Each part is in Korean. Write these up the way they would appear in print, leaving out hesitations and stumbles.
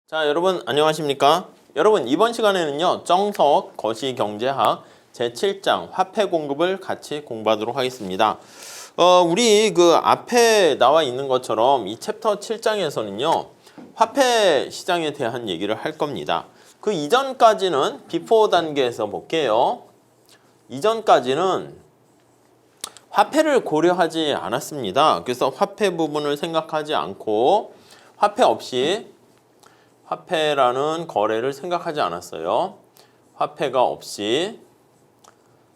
자, 여러분 안녕하십니까? 여러분 이번 시간에는요 정석 거시경제학 제7장 화폐 공급을 같이 공부하도록 하겠습니다. 우리 그 앞에 나와 있는 것처럼 이 챕터 7장에서는요 화폐 시장에 대한 얘기를 할 겁니다. 그 이전까지는 비포 단계에서 볼게요. 이전까지는 화폐를 고려하지 않았습니다. 그래서 화폐 부분을 생각하지 않고 화폐 없이 화폐라는 거래를 생각하지 않았어요. 화폐가 없이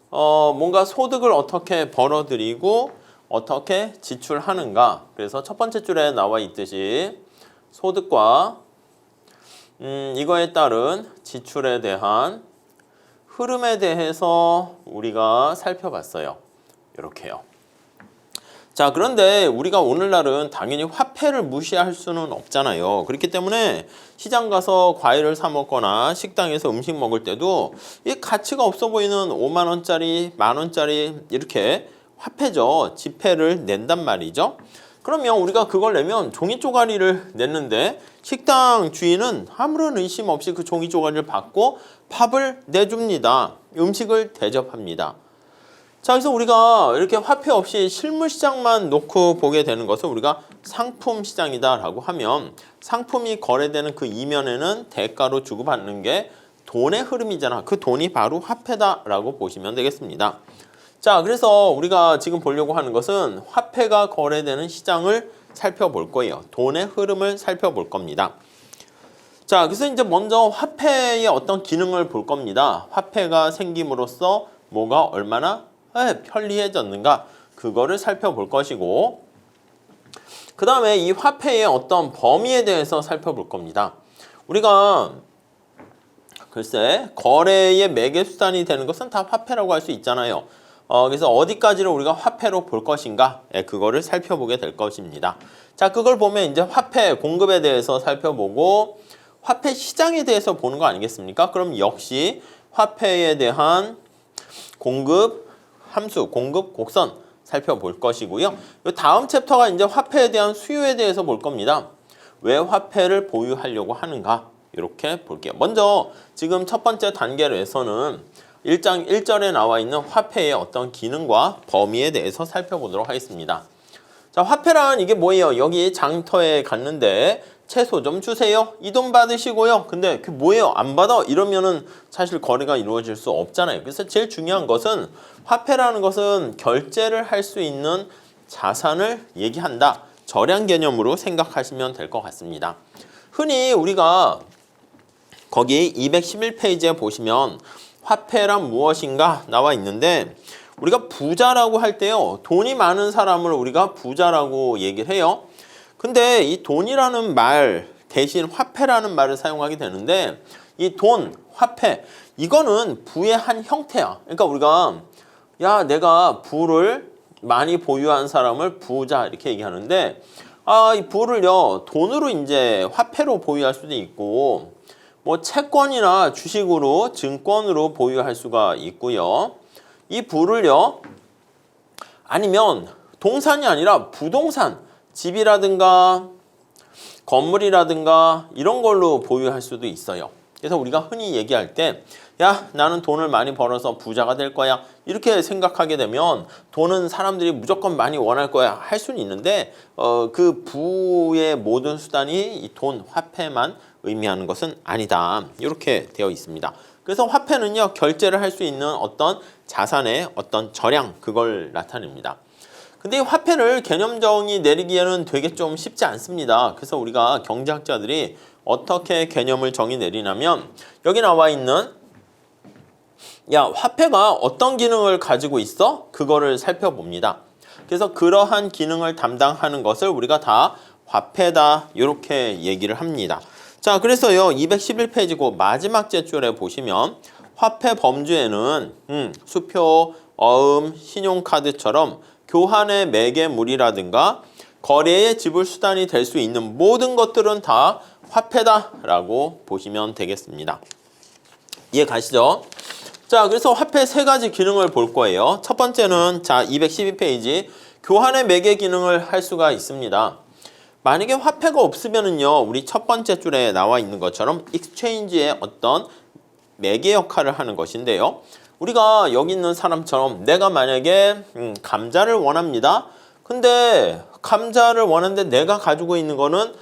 뭔가 소득을 어떻게 벌어들이고 어떻게 지출하는가. 그래서 첫 번째 줄에 나와 있듯이 소득과 이거에 따른 지출에 대한 흐름에 대해서 우리가 살펴봤어요. 이렇게요. 자, 그런데 우리가 오늘날은 당연히 화폐를 무시할 수는 없잖아요. 그렇기 때문에 시장 가서 과일을 사 먹거나 식당에서 음식 먹을 때도 이 가치가 없어 보이는 5만 원짜리, 만 원짜리 이렇게 화폐죠. 지폐를 낸단 말이죠. 그러면 우리가 그걸 내면 종이 쪼가리를 냈는데 식당 주인은 아무런 의심 없이 그 종이 쪼가리를 받고 밥을 내줍니다. 음식을 대접합니다. 자, 그래서 우리가 이렇게 화폐 없이 실물 시장만 놓고 보게 되는 것을 우리가 상품 시장이다라고 하면 상품이 거래되는 그 이면에는 대가로 주고받는 게 돈의 흐름이잖아. 그 돈이 바로 화폐다라고 보시면 되겠습니다. 자, 그래서 우리가 지금 보려고 하는 것은 화폐가 거래되는 시장을 살펴볼 거예요. 돈의 흐름을 살펴볼 겁니다. 자, 그래서 이제 먼저 화폐의 어떤 기능을 볼 겁니다. 화폐가 생김으로써 뭐가 얼마나 편리해졌는가, 그거를 살펴볼 것이고, 그 다음에 이 화폐의 어떤 범위에 대해서 살펴볼 겁니다. 우리가 글쎄 거래의 매개 수단이 되는 것은 다 화폐라고 할 수 있잖아요. 그래서 어디까지를 우리가 화폐로 볼 것인가, 그거를 살펴보게 될 것입니다. 자, 그걸 보면 이제 화폐 공급에 대해서 살펴보고 화폐 시장에 대해서 보는 거 아니겠습니까? 그럼 역시 화폐에 대한 공급 함수, 공급, 곡선 살펴볼 것이고요. 다음 챕터가 이제 화폐에 대한 수요에 대해서 볼 겁니다. 왜 화폐를 보유하려고 하는가? 이렇게 볼게요. 먼저 지금 첫 번째 단계에서는 1장 1절에 나와 있는 화폐의 어떤 기능과 범위에 대해서 살펴보도록 하겠습니다. 자, 화폐란 이게 뭐예요? 여기 장터에 갔는데 채소 좀 주세요. 이 돈 받으시고요. 근데 그 뭐예요? 안 받아? 이러면은 사실 거래가 이루어질 수 없잖아요. 그래서 제일 중요한 것은 화폐라는 것은 결제를 할 수 있는 자산을 얘기한다. 절약 개념으로 생각하시면 될 것 같습니다. 흔히 우리가 거기 211페이지에 보시면 화폐란 무엇인가 나와 있는데 우리가 부자라고 할 때요. 돈이 많은 사람을 우리가 부자라고 얘기를 해요. 근데 이 돈이라는 말 대신 화폐라는 말을 사용하게 되는데 이 돈, 화폐 이거는 부의 한 형태야. 그러니까 우리가 내가 부를 많이 보유한 사람을 부자 이렇게 얘기하는데 이 부를요 돈으로 이제 화폐로 보유할 수도 있고 뭐 채권이나 주식으로 증권으로 보유할 수가 있고요. 이 부를요 아니면 동산이 아니라 부동산 집이라든가 건물이라든가 이런 걸로 보유할 수도 있어요. 그래서 우리가 흔히 얘기할 때 나는 돈을 많이 벌어서 부자가 될 거야 이렇게 생각하게 되면 돈은 사람들이 무조건 많이 원할 거야 할 수는 있는데 그 부의 모든 수단이 이 돈, 화폐만 의미하는 것은 아니다. 이렇게 되어 있습니다. 그래서 화폐는요 결제를 할 수 있는 어떤 자산의 어떤 절약 그걸 나타냅니다. 근데 이 화폐를 개념 정의 내리기에는 되게 좀 쉽지 않습니다. 그래서 우리가 경제학자들이 어떻게 개념을 정의 내리냐면 여기 나와 있는 화폐가 어떤 기능을 가지고 있어? 그거를 살펴봅니다. 그래서 그러한 기능을 담당하는 것을 우리가 다 화폐다 이렇게 얘기를 합니다. 자, 그래서요 211페이지고 마지막 제줄에 보시면 화폐 범주에는 수표, 어음, 신용카드처럼 교환의 매개물이라든가 거래의 지불 수단이 될 수 있는 모든 것들은 다 화폐다라고 보시면 되겠습니다. 이해 가시죠? 자, 그래서 화폐 세 가지 기능을 볼 거예요. 첫 번째는 자 212페이지 교환의 매개 기능을 할 수가 있습니다. 만약에 화폐가 없으면은요, 우리 첫 번째 줄에 나와 있는 것처럼 exchange의 어떤 매개 역할을 하는 것인데요. 우리가 여기 있는 사람처럼 내가 만약에 감자를 원합니다. 근데 감자를 원하는데 내가 가지고 있는 거는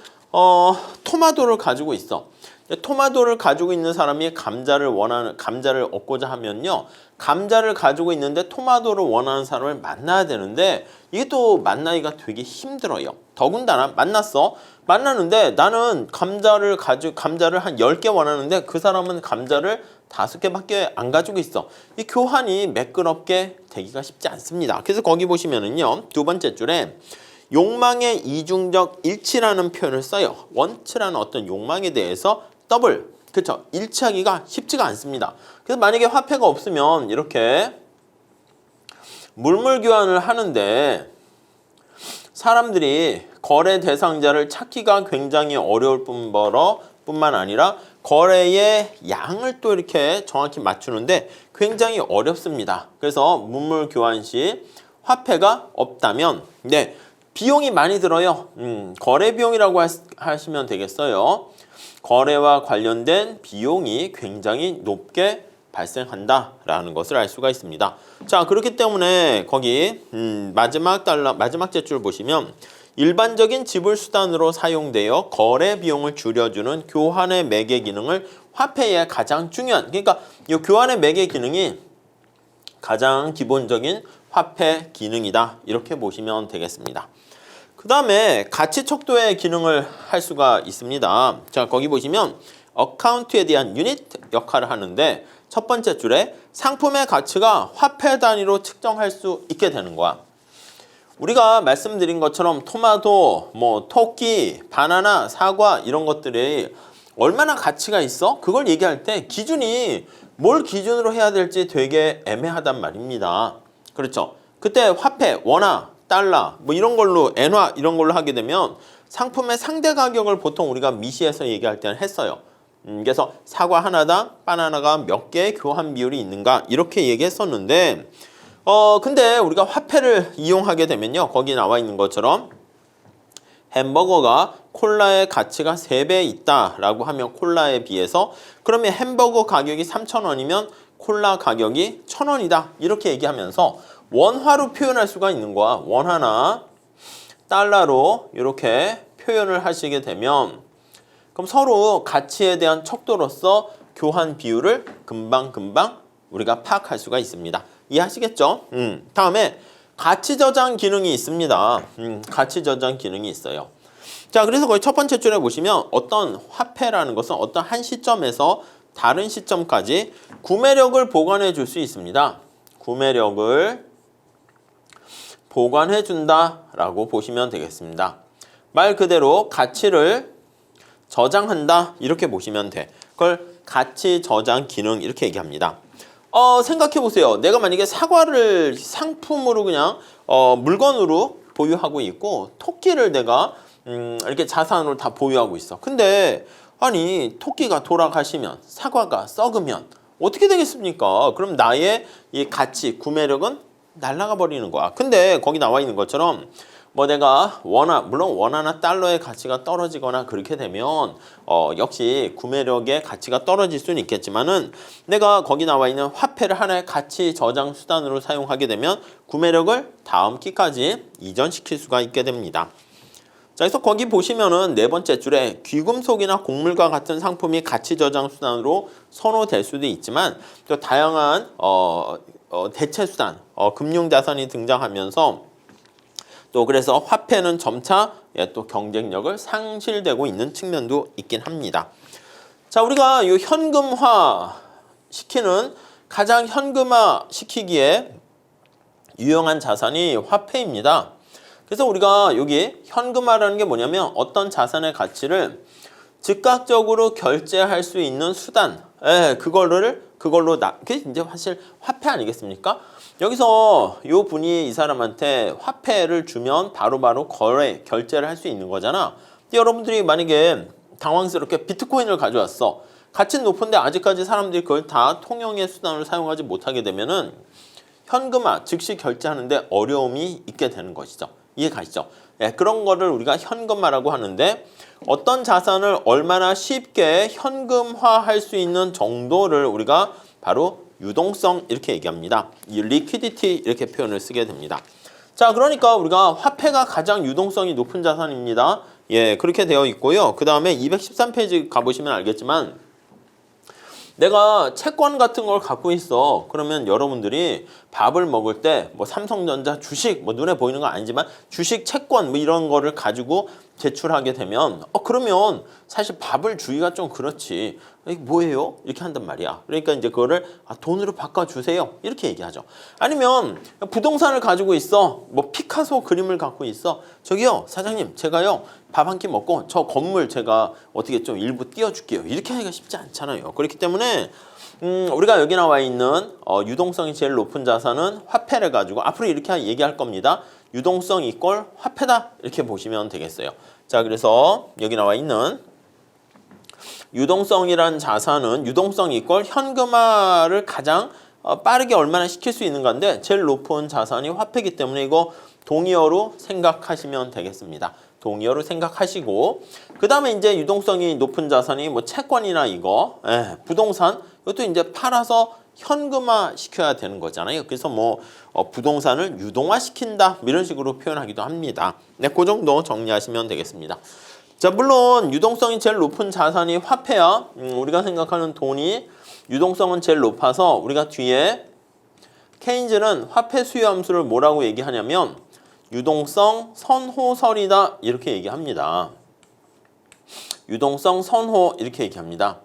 토마토를 가지고 있어. 토마토를 가지고 있는 사람이 감자를 얻고자 하면요. 감자를 가지고 있는데 토마토를 원하는 사람을 만나야 되는데 이게 또 만나기가 되게 힘들어요. 더군다나 만났는데 나는 감자를 한 10개 원하는데 그 사람은 감자를 5개밖에 안 가지고 있어. 이 교환이 매끄럽게 되기가 쉽지 않습니다. 그래서 거기 보시면은요. 두 번째 줄에 욕망의 이중적 일치라는 표현을 써요. 원츠라는 어떤 욕망에 대해서 그쵸? 일치하기가 쉽지가 않습니다. 그래서 만약에 화폐가 없으면 이렇게 물물 교환을 하는데 사람들이 거래 대상자를 찾기가 굉장히 어려울 뿐만 아니라 거래의 양을 또 이렇게 정확히 맞추는데 굉장히 어렵습니다. 그래서 물물 교환 시 화폐가 없다면 비용이 많이 들어요. 거래 비용이라고 하시면 되겠어요. 거래와 관련된 비용이 굉장히 높게 발생한다라는 것을 알 수가 있습니다. 자, 그렇기 때문에 거기 마지막 제줄 보시면 일반적인 지불 수단으로 사용되어 거래 비용을 줄여주는 교환의 매개 기능을 화폐의 가장 중요한, 그러니까 이 교환의 매개 기능이 가장 기본적인 화폐 기능이다. 이렇게 보시면 되겠습니다. 그 다음에 가치 척도의 기능을 할 수가 있습니다. 자, 거기 보시면 어카운트에 대한 유닛 역할을 하는데 첫 번째 줄에 상품의 가치가 화폐 단위로 측정할 수 있게 되는 거야. 우리가 말씀드린 것처럼 토마토, 토끼, 바나나, 사과 이런 것들이 얼마나 가치가 있어? 그걸 얘기할 때 기준이 뭘 기준으로 해야 될지 되게 애매하단 말입니다. 그렇죠? 그때 화폐, 원화, 달러 이런 걸로 엔화 이런 걸로 하게 되면 상품의 상대 가격을 보통 우리가 미시에서 얘기할 때는 했어요. 그래서 사과 하나당 바나나가 몇 개의 교환 비율이 있는가 이렇게 얘기했었는데 근데 우리가 화폐를 이용하게 되면요. 거기 나와 있는 것처럼 햄버거가 콜라의 가치가 3배 있다라고 하면 콜라에 비해서 그러면 햄버거 가격이 3,000원이면 콜라 가격이 1,000원이다. 이렇게 얘기하면서 원화로 표현할 수가 있는 거야. 원화나 달러로 이렇게 표현을 하시게 되면 그럼 서로 가치에 대한 척도로서 교환 비율을 금방 우리가 파악할 수가 있습니다. 이해하시겠죠? 다음에 가치 저장 기능이 있습니다. 가치 저장 기능이 있어요. 자, 그래서 거기 첫 번째 줄에 보시면 어떤 화폐라는 것은 어떤 한 시점에서 다른 시점까지 구매력을 보관해 줄 수 있습니다. 구매력을 보관해 준다라고 보시면 되겠습니다. 말 그대로 가치를 저장한다 이렇게 보시면 돼. 그걸 가치 저장 기능 이렇게 얘기합니다. 생각해 보세요. 내가 만약에 사과를 상품으로 그냥 물건으로 보유하고 있고 토끼를 내가 이렇게 자산으로 다 보유하고 있어. 근데 아니 토끼가 돌아가시면 사과가 썩으면 어떻게 되겠습니까? 그럼 나의 이 가치 구매력은 날아가 버리는 거야. 근데 거기 나와 있는 것처럼 내가 물론 원화나 달러의 가치가 떨어지거나 그렇게 되면 역시 구매력의 가치가 떨어질 수는 있겠지만은 내가 거기 나와 있는 화폐를 하나의 가치 저장 수단으로 사용하게 되면 구매력을 다음 기까지 이전시킬 수가 있게 됩니다. 자, 그래서 거기 보시면은 네 번째 줄에 귀금속이나 곡물과 같은 상품이 가치 저장 수단으로 선호될 수도 있지만 또 다양한 대체 수단, 금융 자산이 등장하면서 또 그래서 화폐는 점차 또 경쟁력을 상실되고 있는 측면도 있긴 합니다. 자, 우리가 이 현금화 시키는 가장 현금화 시키기에 유용한 자산이 화폐입니다. 그래서 우리가 여기 현금화라는 게 뭐냐면 어떤 자산의 가치를 즉각적으로 결제할 수 있는 수단, 그게 이제 사실 화폐 아니겠습니까? 여기서 요 분이 이 사람한테 화폐를 주면 바로바로 결제를 할 수 있는 거잖아. 근데 여러분들이 만약에 당황스럽게 비트코인을 가져왔어. 가치는 높은데 아직까지 사람들이 그걸 다 통용의 수단으로 사용하지 못하게 되면은 현금화, 즉시 결제하는데 어려움이 있게 되는 것이죠. 이해 가시죠? 예, 그런 거를 우리가 현금화라고 하는데 어떤 자산을 얼마나 쉽게 현금화할 수 있는 정도를 우리가 바로 유동성 이렇게 얘기합니다. 이 liquidity 이렇게 표현을 쓰게 됩니다. 자, 그러니까 우리가 화폐가 가장 유동성이 높은 자산입니다. 예, 그렇게 되어 있고요. 그 다음에 213페이지 가보시면 알겠지만 내가 채권 같은 걸 갖고 있어. 그러면 여러분들이 밥을 먹을 때 뭐 삼성전자 주식 뭐 눈에 보이는 건 아니지만 주식 채권 뭐 이런 거를 가지고 제출하게 되면 그러면 사실 밥을 주기가 좀 그렇지. 이게 뭐예요? 이렇게 한단 말이야. 그러니까 이제 그거를 돈으로 바꿔주세요. 이렇게 얘기하죠. 아니면 부동산을 가지고 있어. 뭐 피카소 그림을 갖고 있어. 저기요 사장님 제가요 밥 한 끼 먹고 저 건물 제가 어떻게 좀 일부 띄워줄게요. 이렇게 하기가 쉽지 않잖아요. 그렇기 때문에 우리가 여기 나와 있는 유동성이 제일 높은 자산은 화폐를 가지고 앞으로 이렇게 얘기할 겁니다. 유동성 이꼴 화폐다 이렇게 보시면 되겠어요. 자, 그래서 여기 나와 있는 유동성이란 자산은 유동성 이꼴 현금화를 가장 빠르게 얼마나 시킬 수 있는 건데 제일 높은 자산이 화폐이기 때문에 이거 동의어로 생각하시면 되겠습니다. 동의어로 생각하시고 그 다음에 이제 유동성이 높은 자산이 뭐 채권이나 이거 부동산 이것도 이제 팔아서 현금화 시켜야 되는 거잖아요. 그래서 뭐 부동산을 유동화 시킨다 이런 식으로 표현하기도 합니다. 네, 그 정도 정리하시면 되겠습니다. 자, 물론 유동성이 제일 높은 자산이 화폐야. 우리가 생각하는 돈이 유동성은 제일 높아서 우리가 뒤에 케인즈는 화폐 수요 함수를 뭐라고 얘기하냐면 유동성 선호설이다 이렇게 얘기합니다. 유동성 선호 이렇게 얘기합니다.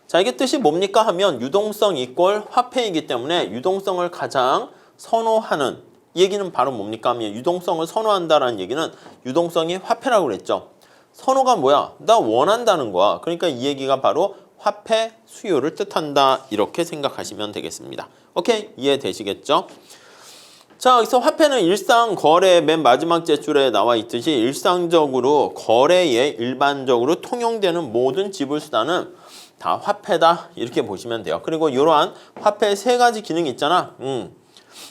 자, 이게 뜻이 뭡니까 하면 유동성 이꼴 화폐이기 때문에 유동성을 가장 선호하는 얘기는 바로 뭡니까 하면 유동성을 선호한다라는 얘기는 유동성이 화폐라고 그랬죠. 선호가 뭐야? 나 원한다는 거야. 그러니까 이 얘기가 바로 화폐 수요를 뜻한다 이렇게 생각하시면 되겠습니다. 오케이? 이해되시겠죠? 자, 여기서 화폐는 일상 거래의 맨 마지막 제출에 나와 있듯이 일상적으로 거래에 일반적으로 통용되는 모든 지불 수단은 다 화폐다 이렇게 보시면 돼요. 그리고 이러한 화폐의 세 가지 기능이 있잖아.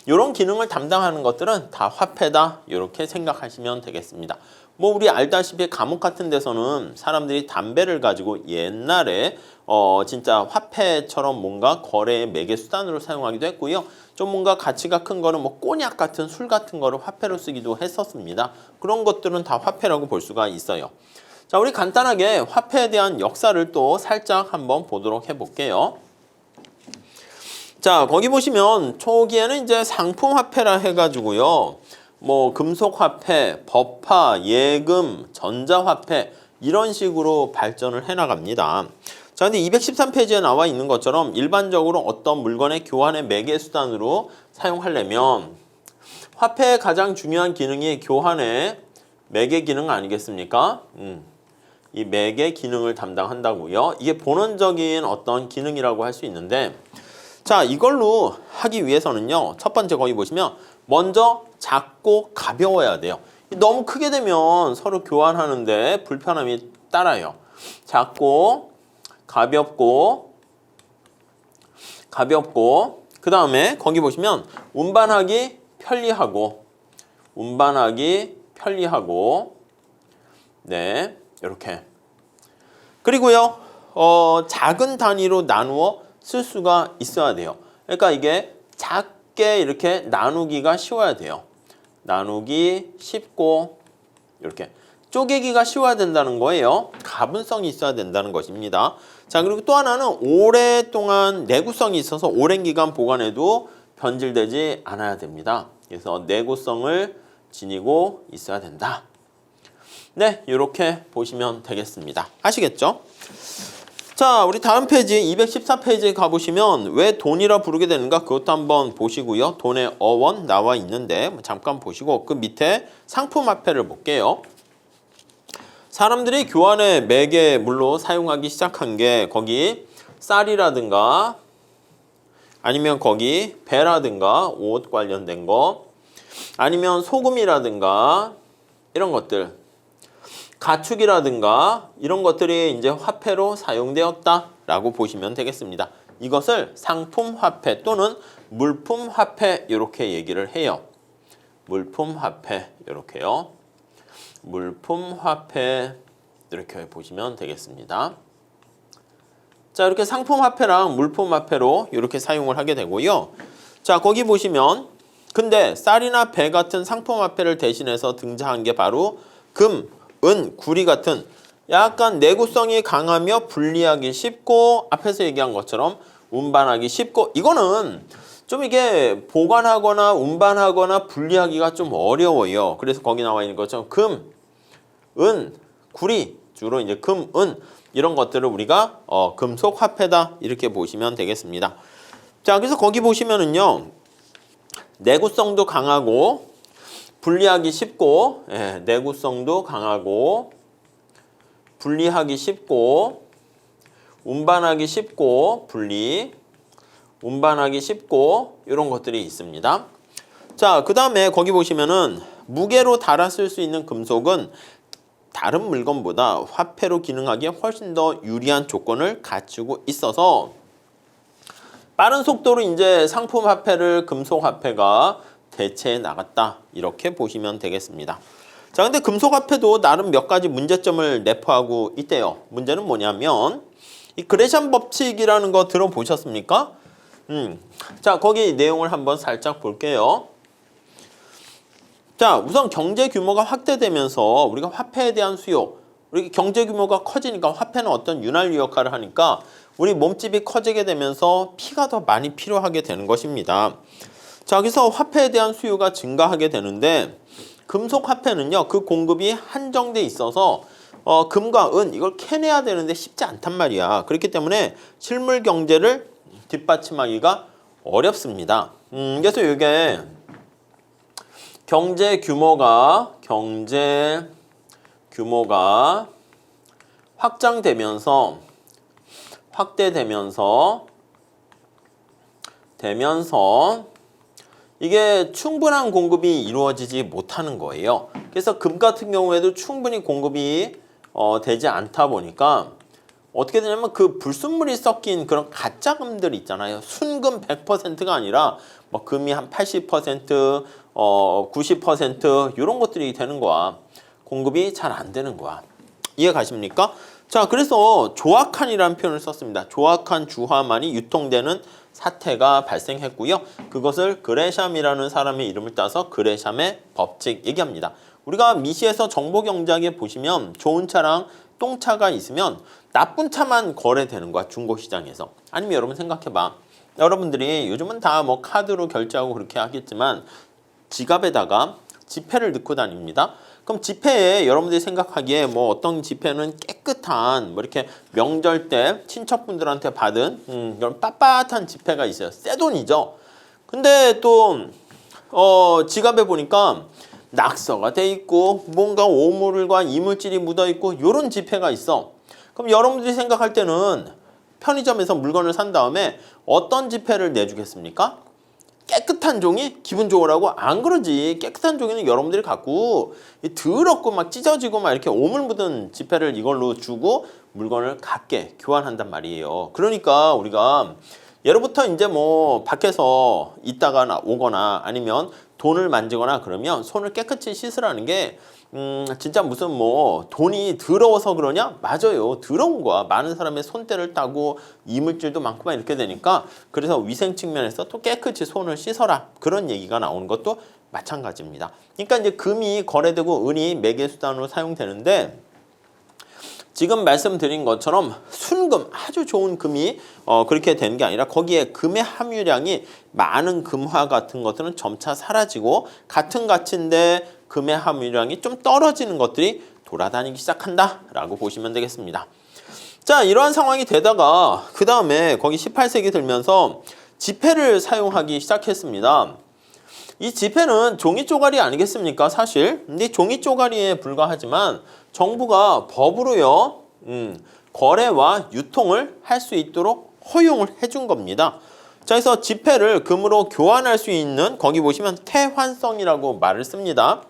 이런 기능을 담당하는 것들은 다 화폐다 이렇게 생각하시면 되겠습니다. 뭐 우리 알다시피 감옥 같은 데서는 사람들이 담배를 가지고 옛날에 진짜 화폐처럼 뭔가 거래의 매개 수단으로 사용하기도 했고요. 좀 뭔가 가치가 큰 거는 뭐 꼬냑 같은 술 같은 거를 화폐로 쓰기도 했었습니다. 그런 것들은 다 화폐라고 볼 수가 있어요. 자, 우리 간단하게 화폐에 대한 역사를 또 살짝 한번 보도록 해볼게요. 자, 거기 보시면 초기에는 이제 상품 화폐라 해가지고요. 뭐 금속화폐, 법화, 예금, 전자화폐 이런 식으로 발전을 해나갑니다. 자, 근데 213페이지에 나와 있는 것처럼 일반적으로 어떤 물건의 교환의 매개 수단으로 사용하려면 화폐의 가장 중요한 기능이 교환의 매개 기능 아니겠습니까? 이 매개 기능을 담당한다고요. 이게 본원적인 어떤 기능이라고 할 수 있는데 자, 이걸로 하기 위해서는요. 첫 번째 거기 보시면 먼저 작고 가벼워야 돼요. 너무 크게 되면 서로 교환하는데 불편함이 따라요. 작고 가볍고 그 다음에 거기 보시면 운반하기 편리하고 네, 이렇게 그리고요 작은 단위로 나누어 쓸 수가 있어야 돼요. 그러니까 이게 작게 이렇게 나누기가 쉬워야 돼요. 나누기 쉽고 이렇게 쪼개기가 쉬워야 된다는 거예요. 가분성이 있어야 된다는 것입니다. 자, 그리고 또 하나는 오랫동안 내구성이 있어서 오랜 기간 보관해도 변질되지 않아야 됩니다. 그래서 내구성을 지니고 있어야 된다. 네, 이렇게 보시면 되겠습니다. 아시겠죠? 자, 우리 다음 페이지 214페이지에 가보시면 왜 돈이라 부르게 되는가 그것도 한번 보시고요. 돈의 어원 나와 있는데 잠깐 보시고 그 밑에 상품화폐를 볼게요. 사람들이 교환의 매개물로 사용하기 시작한 게 거기 쌀이라든가 아니면 거기 배라든가 옷 관련된 거 아니면 소금이라든가 이런 것들 가축이라든가 이런 것들이 이제 화폐로 사용되었다라고 보시면 되겠습니다. 이것을 상품화폐 또는 물품화폐 이렇게 얘기를 해요. 물품화폐 이렇게요. 물품화폐 이렇게 보시면 되겠습니다. 자, 이렇게 상품화폐랑 물품화폐로 이렇게 사용을 하게 되고요. 자, 거기 보시면 근데 쌀이나 배 같은 상품화폐를 대신해서 등장한 게 바로 금, 은, 구리 같은 약간 내구성이 강하며 분리하기 쉽고 앞에서 얘기한 것처럼 운반하기 쉽고 이거는 좀 이게 보관하거나 운반하거나 분리하기가 좀 어려워요. 그래서 거기 나와 있는 것처럼 금, 은, 구리 주로 이제 금, 은 이런 것들을 우리가 금속 화폐다 이렇게 보시면 되겠습니다. 자, 그래서 거기 보시면은요. 내구성도 강하고 분리하기 쉽고 내구성도 강하고 분리하기 쉽고 운반하기 쉽고 운반하기 쉽고 이런 것들이 있습니다. 자, 그 다음에 거기 보시면은 무게로 달았을 수 있는 금속은 다른 물건보다 화폐로 기능하기에 훨씬 더 유리한 조건을 갖추고 있어서 빠른 속도로 이제 상품 화폐를 금속 화폐가 대체해 나갔다 이렇게 보시면 되겠습니다. 자, 근데 금속 화폐도 나름 몇 가지 문제점을 내포하고 있대요. 문제는 뭐냐면 이 그레샴 법칙이라는 거 들어보셨습니까? 자, 거기 내용을 한번 살짝 볼게요. 자, 우선 경제 규모가 확대되면서 우리가 화폐에 대한 수요, 우리 경제 규모가 커지니까 화폐는 어떤 윤활유 역할을 하니까 우리 몸집이 커지게 되면서 피가 더 많이 필요하게 되는 것입니다. 자, 그래서 화폐에 대한 수요가 증가하게 되는데 금속 화폐는요, 그 공급이 한정돼 있어서 금과 은 이걸 캐내야 되는데 쉽지 않단 말이야. 그렇기 때문에 실물 경제를 뒷받침하기가 어렵습니다. 그래서 이게 경제 규모가 확장되면서 이게 충분한 공급이 이루어지지 못하는 거예요. 그래서 금 같은 경우에도 충분히 공급이 되지 않다 보니까 어떻게 되냐면 그 불순물이 섞인 그런 가짜 금들 있잖아요. 순금 100%가 아니라 뭐 금이 한 80%, 90% 이런 것들이 되는 거야. 공급이 잘 안 되는 거야. 이해 가십니까? 자, 그래서 조악한이라는 표현을 썼습니다. 조악한 주화만이 유통되는 사태가 발생했고요. 그것을 그레샴이라는 사람의 이름을 따서 그레샴의 법칙 얘기합니다. 우리가 미시에서 정보경제학에 보시면 좋은 차랑 똥차가 있으면 나쁜 차만 거래되는 거야, 중고시장에서. 아니면 여러분 생각해봐. 여러분들이 요즘은 다 뭐 카드로 결제하고 그렇게 하겠지만 지갑에다가 지폐를 넣고 다닙니다. 그럼 지폐에 여러분들이 생각하기에 뭐 어떤 지폐는 깨끗한 뭐 이렇게 명절 때 친척분들한테 받은 이런 빳빳한 지폐가 있어요. 새 돈이죠. 근데 또 지갑에 보니까 낙서가 돼 있고 뭔가 오물과 이물질이 묻어 있고 이런 지폐가 있어. 그럼 여러분들이 생각할 때는 편의점에서 물건을 산 다음에 어떤 지폐를 내주겠습니까? 깨끗한 종이 기분 좋으라고? 안 그러지. 깨끗한 종이는 여러분들이 갖고 더럽고 막 찢어지고 막 이렇게 오물 묻은 지폐를 이걸로 주고 물건을 갖게 교환한단 말이에요. 그러니까 우리가 예로부터 이제 뭐 밖에서 있다가 오거나 아니면 돈을 만지거나 그러면 손을 깨끗이 씻으라는 게 진짜 무슨 뭐 돈이 더러워서 그러냐? 맞아요. 더러운 거야. 많은 사람의 손때를 따고 이물질도 많고 막 이렇게 되니까 그래서 위생 측면에서 또 깨끗이 손을 씻어라. 그런 얘기가 나오는 것도 마찬가지입니다. 그러니까 이제 금이 거래되고 은이 매개수단으로 사용되는데 지금 말씀드린 것처럼 순금, 아주 좋은 금이 그렇게 되는 게 아니라 거기에 금의 함유량이 많은 금화 같은 것들은 점차 사라지고 같은 가치인데 금의 함유량이 좀 떨어지는 것들이 돌아다니기 시작한다라고 보시면 되겠습니다. 자, 이러한 상황이 되다가 그 다음에 거기 18세기 들면서 지폐를 사용하기 시작했습니다. 이 지폐는 종이 쪼가리 아니겠습니까? 사실. 근데 종이 쪼가리에 불과하지만 정부가 법으로요, 거래와 유통을 할 수 있도록 허용을 해준 겁니다. 자, 그래서 지폐를 금으로 교환할 수 있는 거기 보시면 태환성이라고 말을 씁니다.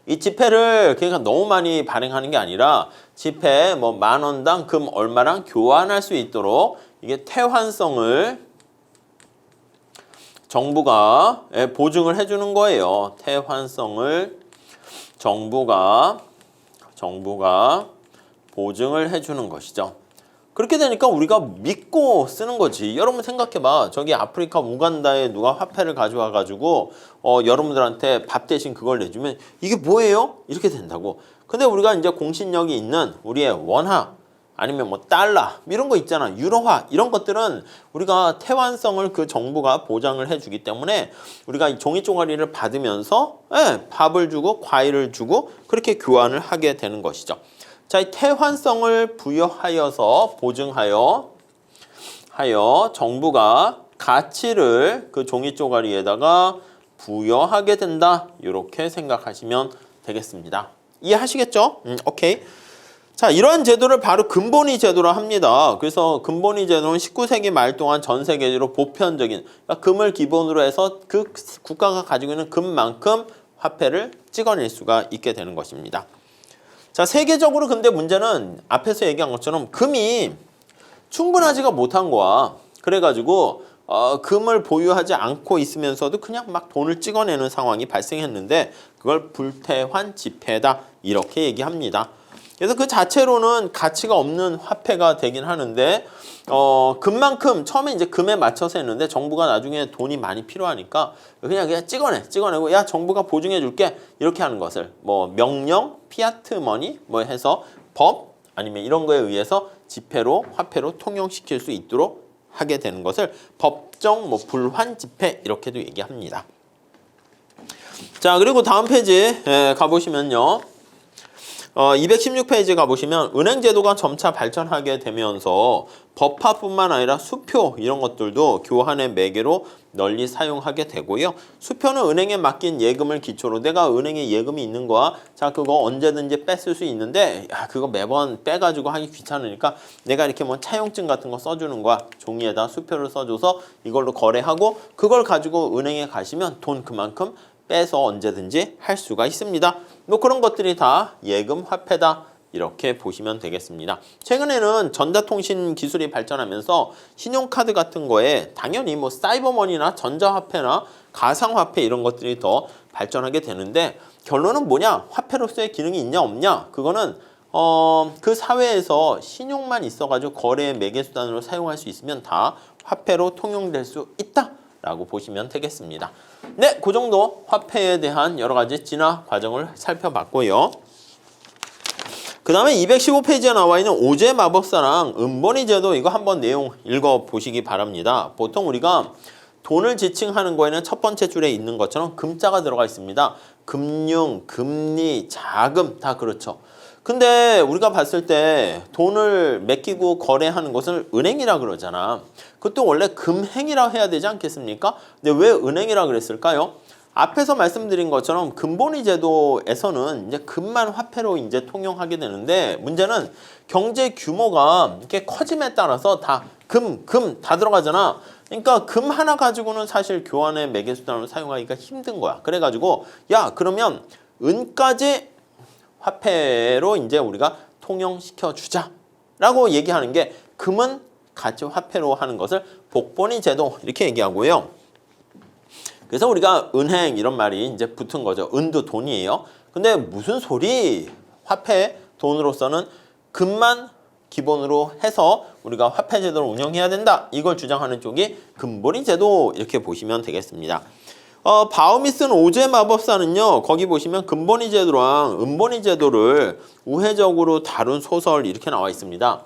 이 지폐를 그러니까 너무 많이 발행하는 게 아니라 지폐 뭐 10,000원당 금 얼마랑 교환할 수 있도록 이게 태환성을 정부가 보증을 해주는 거예요. 태환성을 정부가 보증을 해주는 것이죠. 그렇게 되니까 우리가 믿고 쓰는 거지. 여러분 생각해봐. 저기 아프리카 우간다에 누가 화폐를 가져와 가지고 여러분들한테 밥 대신 그걸 내주면 이게 뭐예요? 이렇게 된다고. 근데 우리가 이제 공신력이 있는 우리의 원화 아니면 뭐 달러 이런 거 있잖아. 유로화 이런 것들은 우리가 태환성을 그 정부가 보장을 해주기 때문에 우리가 이 종이 쪼가리를 받으면서 밥을 주고 과일을 주고 그렇게 교환을 하게 되는 것이죠. 자, 이 태환성을 부여하여서 보증하여 정부가 가치를 그 종이 쪼가리에다가 부여하게 된다. 이렇게 생각하시면 되겠습니다. 이해하시겠죠? 오케이. 자, 이러한 제도를 바로 금본위 제도라 합니다. 그래서 금본위 제도는 19세기 말 동안 전 세계적으로 보편적인 그러니까 금을 기본으로 해서 그 국가가 가지고 있는 금만큼 화폐를 찍어낼 수가 있게 되는 것입니다. 자, 세계적으로 근데 문제는 앞에서 얘기한 것처럼 금이 충분하지가 못한 거야. 그래가지고 금을 보유하지 않고 있으면서도 그냥 막 돈을 찍어내는 상황이 발생했는데 그걸 불태환 지폐다 이렇게 얘기합니다. 그래서 그 자체로는 가치가 없는 화폐가 되긴 하는데 금만큼 처음에 이제 금에 맞춰서 했는데 정부가 나중에 돈이 많이 필요하니까 그냥 찍어내고 야 정부가 보증해 줄게 이렇게 하는 것을 뭐 명령, 피아트 머니 뭐 해서 법 아니면 이런 거에 의해서 지폐로 화폐로 통용시킬 수 있도록 하게 되는 것을 법정 뭐 불환 지폐 이렇게도 얘기합니다. 자, 그리고 다음 페이지 가보시면요. 216페이지 가보시면 은행 제도가 점차 발전하게 되면서 법화뿐만 아니라 수표 이런 것들도 교환의 매개로 널리 사용하게 되고요. 수표는 은행에 맡긴 예금을 기초로 내가 은행에 예금이 있는 거야. 자, 그거 언제든지 뺐을 수 있는데 야, 그거 매번 빼가지고 하기 귀찮으니까 내가 이렇게 뭐 차용증 같은 거 써주는 거야. 종이에다 수표를 써줘서 이걸로 거래하고 그걸 가지고 은행에 가시면 돈 그만큼 빼서 언제든지 할 수가 있습니다. 뭐 그런 것들이 다 예금 화폐다 이렇게 보시면 되겠습니다. 최근에는 전자통신 기술이 발전하면서 신용카드 같은 거에 당연히 뭐 사이버머니나 전자화폐나 가상화폐 이런 것들이 더 발전하게 되는데 결론은 뭐냐? 화폐로서의 기능이 있냐 없냐? 그거는 그 사회에서 신용만 있어가지고 거래의 매개수단으로 사용할 수 있으면 다 화폐로 통용될 수 있다 라고 보시면 되겠습니다. 네, 그 정도 화폐에 대한 여러 가지 진화 과정을 살펴봤고요. 그 다음에 215페이지에 나와 있는 오제 마법사랑 은본위 제도 이거 한번 내용 읽어보시기 바랍니다. 보통 우리가 돈을 지칭하는 거에는 첫 번째 줄에 있는 것처럼 금자가 들어가 있습니다. 금융, 금리, 자금 다 그렇죠. 근데 우리가 봤을 때 돈을 맡기고 거래하는 것을 은행이라 그러잖아. 그것도 원래 금행이라 해야 되지 않겠습니까? 근데 왜 은행이라 그랬을까요? 앞에서 말씀드린 것처럼 금본위 제도에서는 이제 금만 화폐로 이제 통용하게 되는데 문제는 경제 규모가 이렇게 커짐에 따라서 다 금 다 들어가잖아. 그러니까 금 하나 가지고는 사실 교환의 매개수단으로 사용하기가 힘든 거야. 그래가지고 야 그러면 은까지 화폐로 이제 우리가 통용시켜 주자라고 얘기하는 게 금은 가치 화폐로 하는 것을 복본위 제도 이렇게 얘기하고요. 그래서 우리가 은행 이런 말이 이제 붙은 거죠. 은도 돈이에요. 근데 무슨 소리? 화폐 돈으로서는 금만 기본으로 해서 우리가 화폐 제도를 운영해야 된다. 이걸 주장하는 쪽이 금본위 제도 이렇게 보시면 되겠습니다. 바움이 쓴 오제 마법사는요. 거기 보시면 금본위 제도랑 은본위 제도를 우회적으로 다룬 소설 이렇게 나와 있습니다.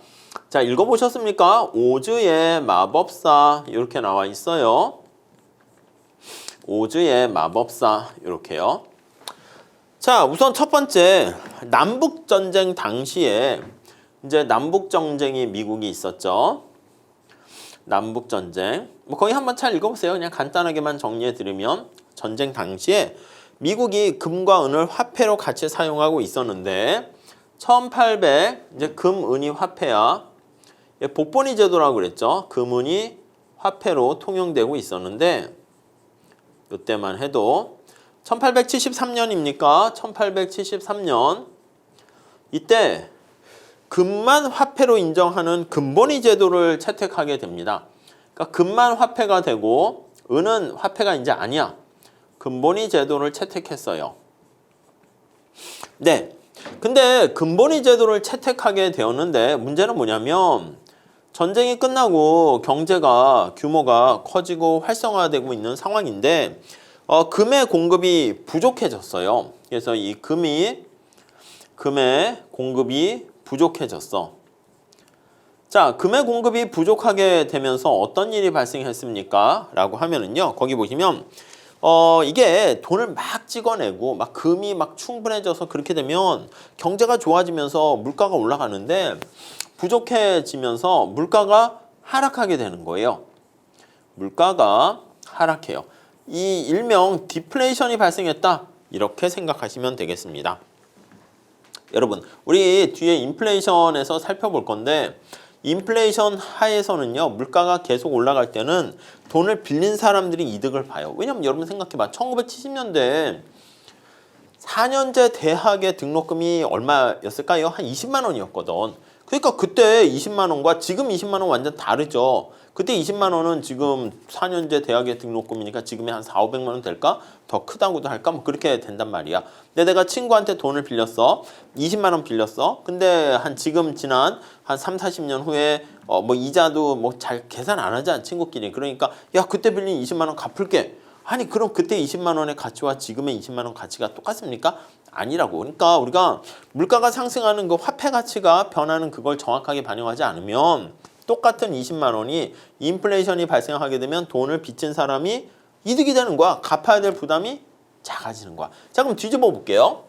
자, 읽어보셨습니까? 오즈의 마법사 이렇게 나와 있어요. 오즈의 마법사 이렇게요. 자, 우선 첫 번째 남북전쟁 당시에 이제 남북전쟁이 미국이 있었죠. 남북전쟁. 뭐 거기 한번 잘 읽어보세요. 그냥 간단하게만 정리해 드리면 전쟁 당시에 미국이 금과 은을 화폐로 같이 사용하고 있었는데 1800 이제 금, 은이 화폐야. 복본위 제도라고 그랬죠. 금은이 화폐로 통용되고 있었는데 이때만 해도 1873년입니까? 1873년 이때 금만 화폐로 인정하는 금본위 제도를 채택하게 됩니다. 그러니까 금만 화폐가 되고 은은 화폐가 이제 아니야. 금본위 제도를 채택했어요. 네. 근데 근본위 제도를 채택하게 되었는데 문제는 뭐냐면 전쟁이 끝나고 경제가 규모가 커지고 활성화되고 있는 상황인데 금의 공급이 부족해졌어요. 그래서 이 금의 공급이 부족해졌어. 자, 금의 공급이 부족하게 되면서 어떤 일이 발생했습니까? 라고 하면은요. 거기 보시면 이게 돈을 막 찍어내고 막 금이 막 충분해져서 그렇게 되면 경제가 좋아지면서 물가가 올라가는데 부족해지면서 물가가 하락하게 되는 거예요. 물가가 하락해요. 이 일명 디플레이션이 발생했다. 이렇게 생각하시면 되겠습니다. 여러분, 우리 뒤에 인플레이션에서 살펴볼 건데 인플레이션 하에서는요. 물가가 계속 올라갈 때는 돈을 빌린 사람들이 이득을 봐요. 왜냐면 여러분 생각해봐. 1970년대 4년제 대학의 등록금이 얼마였을까요? 한 20만 원이었거든. 그러니까 그때 20만 원과 지금 20만 원 완전 다르죠. 그때 20만 원은 지금 4년제 대학의 등록금이니까 지금의 한 4, 500만 원 될까? 더 크다고도 할까? 뭐 그렇게 된단 말이야. 근데 내가 친구한테 돈을 빌렸어. 20만 원 빌렸어. 근데 한 지금 지난 한 3, 40년 후에 뭐 이자도 뭐 잘 계산 안 하잖아. 친구끼리. 그러니까 야 그때 빌린 20만 원 갚을게. 아니 그럼 그때 20만 원의 가치와 지금의 20만 원 가치가 똑같습니까? 아니라고. 그러니까 우리가 물가가 상승하는 그 화폐 가치가 변하는 그걸 정확하게 반영하지 않으면 똑같은 20만 원이 인플레이션이 발생하게 되면 돈을 빚진 사람이 이득이 되는 거야. 갚아야 될 부담이 작아지는 거야. 자 그럼 뒤집어 볼게요.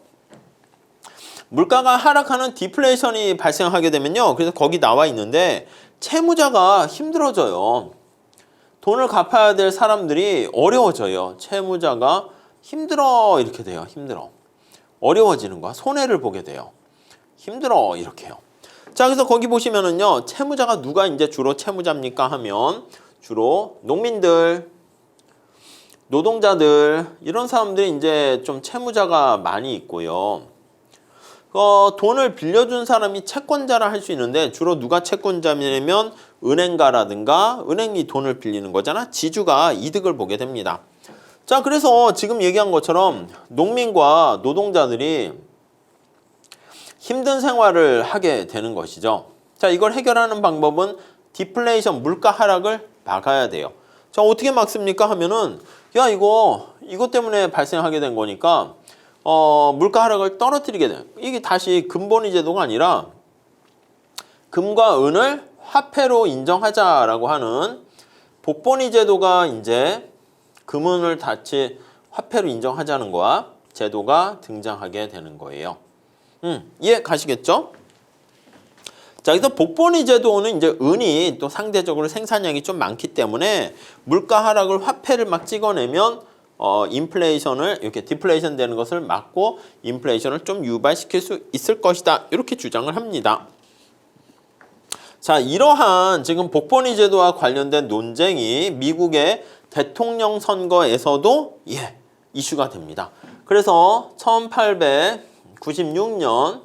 물가가 하락하는 디플레이션이 발생하게 되면요. 그래서 거기 나와 있는데 채무자가 힘들어져요. 돈을 갚아야 될 사람들이 어려워져요. 채무자가 힘들어 이렇게 돼요. 힘들어. 어려워지는 거야. 손해를 보게 돼요. 힘들어 이렇게 해요. 자, 그래서 거기 보시면은요. 채무자가 누가 이제 주로 채무자입니까 하면 주로 농민들, 노동자들 이런 사람들이 이제 좀 채무자가 많이 있고요. 돈을 빌려준 사람이 채권자라 할 수 있는데 주로 누가 채권자냐면 은행가라든가 은행이 돈을 빌리는 거잖아. 지주가 이득을 보게 됩니다. 자, 그래서 지금 얘기한 것처럼 농민과 노동자들이 힘든 생활을 하게 되는 것이죠. 자, 이걸 해결하는 방법은 디플레이션, 물가 하락을 막아야 돼요. 자, 어떻게 막습니까 하면은 야, 이것 때문에 발생하게 된 거니까 물가 하락을 떨어뜨리게 돼요. 이게 다시 근본위 제도가 아니라 금과 은을 화폐로 인정하자라고 하는 복본위 제도가 이제 금은을 다시 화폐로 인정하자는 거와 제도가 등장하게 되는 거예요. 이해 가시겠죠? 자, 그래서 복본위 제도는 이제 은이 또 상대적으로 생산량이 좀 많기 때문에 물가 하락을 화폐를 막 찍어내면 인플레이션을 이렇게 디플레이션 되는 것을 막고 인플레이션을 좀 유발시킬 수 있을 것이다. 이렇게 주장을 합니다. 자, 이러한 지금 복본위 제도와 관련된 논쟁이 미국의 대통령 선거에서도 이슈가 됩니다. 그래서 1896년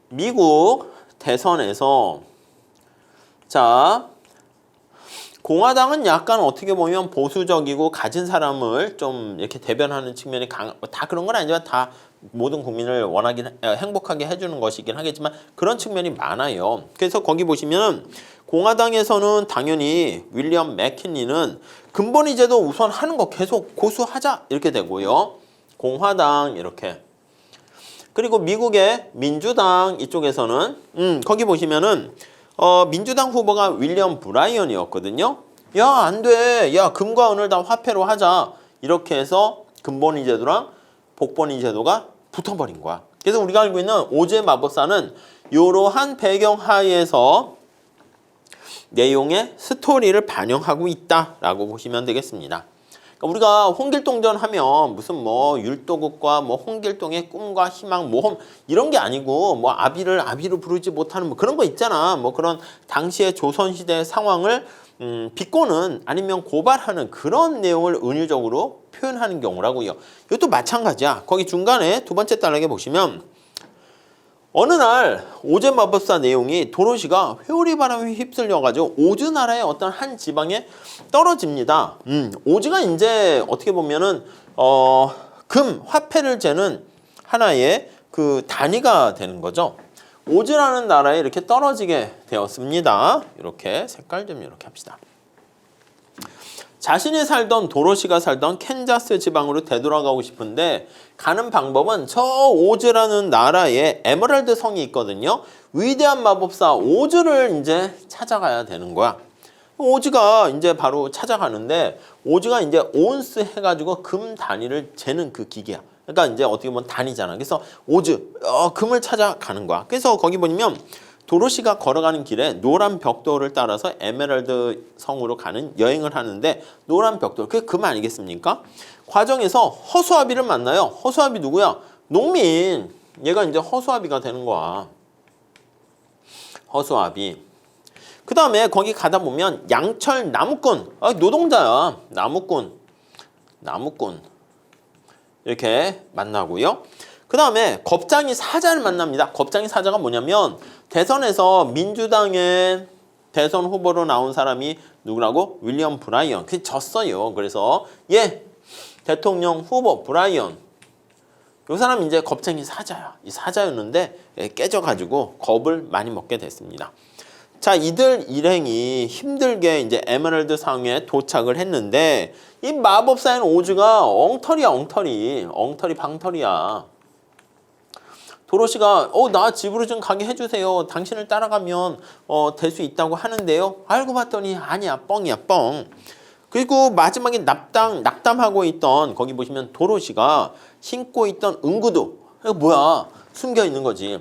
미국 대선에서 자, 공화당은 약간 어떻게 보면 보수적이고 가진 사람을 좀 이렇게 대변하는 측면이 다 그런 건 아니지만 다 모든 국민을 행복하게 해주는 것이긴 하겠지만 그런 측면이 많아요. 그래서 거기 보시면 공화당에서는 당연히 윌리엄 맥킨리는 근본위 제도 우선 하는 거 계속 고수하자 이렇게 되고요. 공화당 이렇게. 그리고 미국의 민주당 이쪽에서는 거기 보시면은 민주당 후보가 윌리엄 브라이언이었거든요. 야, 안 돼. 야, 금과 은을 다 화폐로 하자. 이렇게 해서 근본위 제도랑 복본위 제도가 붙어버린 거야. 그래서 우리가 알고 있는 오즈의 마법사는 이러한 배경 하에서 내용의 스토리를 반영하고 있다라고 보시면 되겠습니다. 그러니까 우리가 홍길동전 하면 무슨 뭐 율도국과 뭐 홍길동의 꿈과 희망, 모험 이런 게 아니고 뭐 아비로 부르지 못하는 뭐 그런 거 있잖아. 뭐 그런 당시의 조선시대 상황을 비꼬는 아니면 고발하는 그런 내용을 은유적으로 표현하는 경우라고요. 이것도 마찬가지야. 거기 중간에 두 번째 단락에 보시면 어느 날 오즈 마법사 내용이 도로시가 회오리 바람에 휩쓸려가지고 오즈 나라의 어떤 한 지방에 떨어집니다. 오즈가 이제 어떻게 보면은 금 화폐를 재는 하나의 그 단위가 되는 거죠. 오즈라는 나라에 이렇게 떨어지게 되었습니다. 이렇게 색깔 좀 이렇게 합시다. 자신이 살던 도로시가 살던 캔자스 지방으로 되돌아가고 싶은데 가는 방법은 저 오즈라는 나라에 에메랄드 성이 있거든요. 위대한 마법사 오즈를 이제 찾아가야 되는 거야. 오즈가 이제 바로 찾아가는데 오즈가 이제 온스 해가지고 금 단위를 재는 그 기계야. 그러니까 이제 어떻게 보면 단위잖아. 그래서 오즈 금을 찾아가는 거야. 그래서 거기 보면 도로시가 걸어가는 길에 노란 벽돌을 따라서 에메랄드 성으로 가는 여행을 하는데 노란 벽돌, 그게 금 아니겠습니까? 과정에서 허수아비를 만나요. 허수아비 누구야? 농민. 얘가 이제 허수아비가 되는 거야. 허수아비. 그 다음에 거기 가다 보면 양철 나무꾼. 노동자야. 나무꾼. 이렇게 만나고요. 그 다음에 겁장이 사자를 만납니다. 겁장이 사자가 뭐냐면 대선에서 민주당의 대선 후보로 나온 사람이 누구라고? 윌리엄 브라이언. 그게 졌어요. 그래서 대통령 후보 브라이언. 이 사람이 이제 겁쟁이 사자야. 이 사자였는데 깨져가지고 겁을 많이 먹게 됐습니다. 자, 이들 일행이 힘들게 이제 에메랄드 상에 도착을 했는데 이 마법사인 오즈가 엉터리 방터리야. 도로시가 나 집으로 좀 가게 해주세요. 당신을 따라가면 될 수 있다고 하는데요. 알고 봤더니 아니야, 뻥이야, 뻥. 그리고 마지막에 낙담하고 있던 거기 보시면 도로시가 신고 있던 응구두. 이거 뭐야? 숨겨 있는 거지.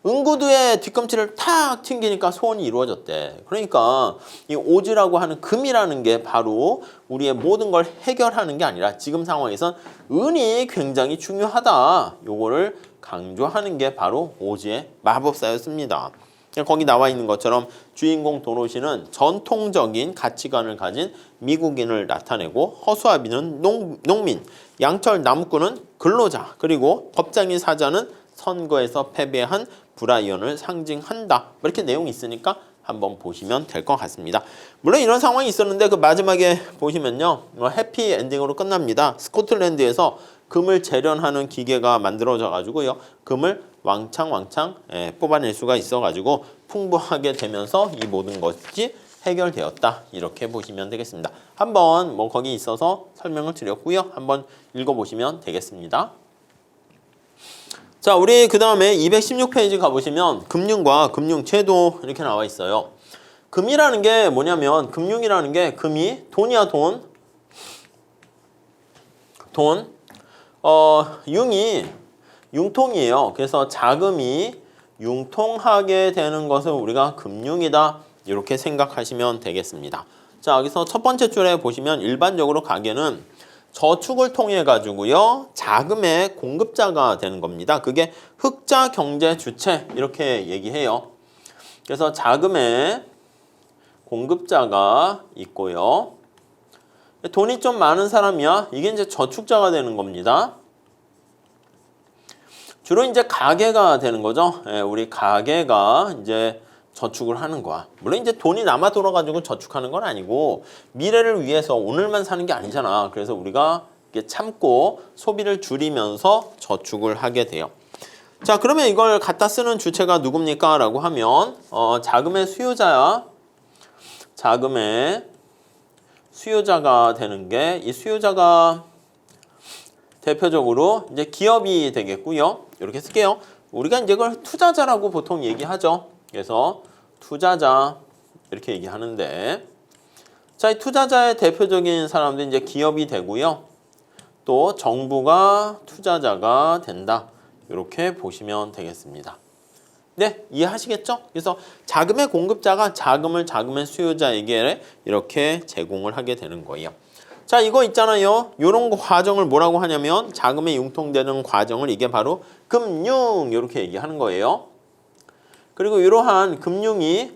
응구두의 뒤꿈치를 탁 튕기니까 소원이 이루어졌대. 그러니까 이 오즈라고 하는 금이라는 게 바로 우리의 모든 걸 해결하는 게 아니라 지금 상황에선 은이 굉장히 중요하다. 요거를 강조하는 게 바로 오즈의 마법사였습니다. 거기 나와 있는 것처럼 주인공 도로시는 전통적인 가치관을 가진 미국인을 나타내고 허수아비는 농민, 양철 나무꾼은 근로자, 그리고 겁장이 사자는 선거에서 패배한 브라이언을 상징한다. 이렇게 내용이 있으니까 한번 보시면 될 것 같습니다. 물론 이런 상황이 있었는데 그 마지막에 보시면요. 해피 엔딩으로 끝납니다. 스코틀랜드에서 금을 재련하는 기계가 만들어져 가지고요. 금을 왕창 뽑아낼 수가 있어 가지고 풍부하게 되면서 이 모든 것이 해결되었다. 이렇게 보시면 되겠습니다. 한번 거기 있어서 설명을 드렸고요. 한번 읽어보시면 되겠습니다. 자, 우리 그 다음에 216페이지 가보시면 금융과 금융제도 이렇게 나와 있어요. 금이라는 게 뭐냐면 금융이라는 게 금이 돈이야, 돈. 융이 융통이에요. 그래서 자금이 융통하게 되는 것을 우리가 금융이다. 이렇게 생각하시면 되겠습니다. 자, 여기서 첫 번째 줄에 보시면 일반적으로 가계는 저축을 통해 가지고요. 자금의 공급자가 되는 겁니다. 그게 흑자 경제 주체 이렇게 얘기해요. 그래서 자금의 공급자가 있고요. 돈이 좀 많은 사람이야. 이게 이제 저축자가 되는 겁니다. 주로 이제 가계가 되는 거죠. 우리 가계가 이제 저축을 하는 거야. 물론 이제 돈이 남아 돌아가지고 저축하는 건 아니고 미래를 위해서 오늘만 사는 게 아니잖아. 그래서 우리가 이렇게 참고 소비를 줄이면서 저축을 하게 돼요. 자, 그러면 이걸 갖다 쓰는 주체가 누굽니까? 라고 하면 자금의 수요자야. 자금의 수요자가 되는 게 이 수요자가 대표적으로 이제 기업이 되겠고요. 이렇게 쓸게요. 우리가 이제 그걸 투자자라고 보통 얘기하죠. 그래서 투자자 이렇게 얘기하는데, 자, 이 투자자의 대표적인 사람들이 이제 기업이 되고요. 또 정부가 투자자가 된다. 이렇게 보시면 되겠습니다. 네, 이해하시겠죠? 그래서 자금의 공급자가 자금의 수요자에게 이렇게 제공을 하게 되는 거예요. 자, 이거 있잖아요. 이런 과정을 뭐라고 하냐면 자금이 융통되는 과정을 이게 바로 금융 이렇게 얘기하는 거예요. 그리고 이러한 금융이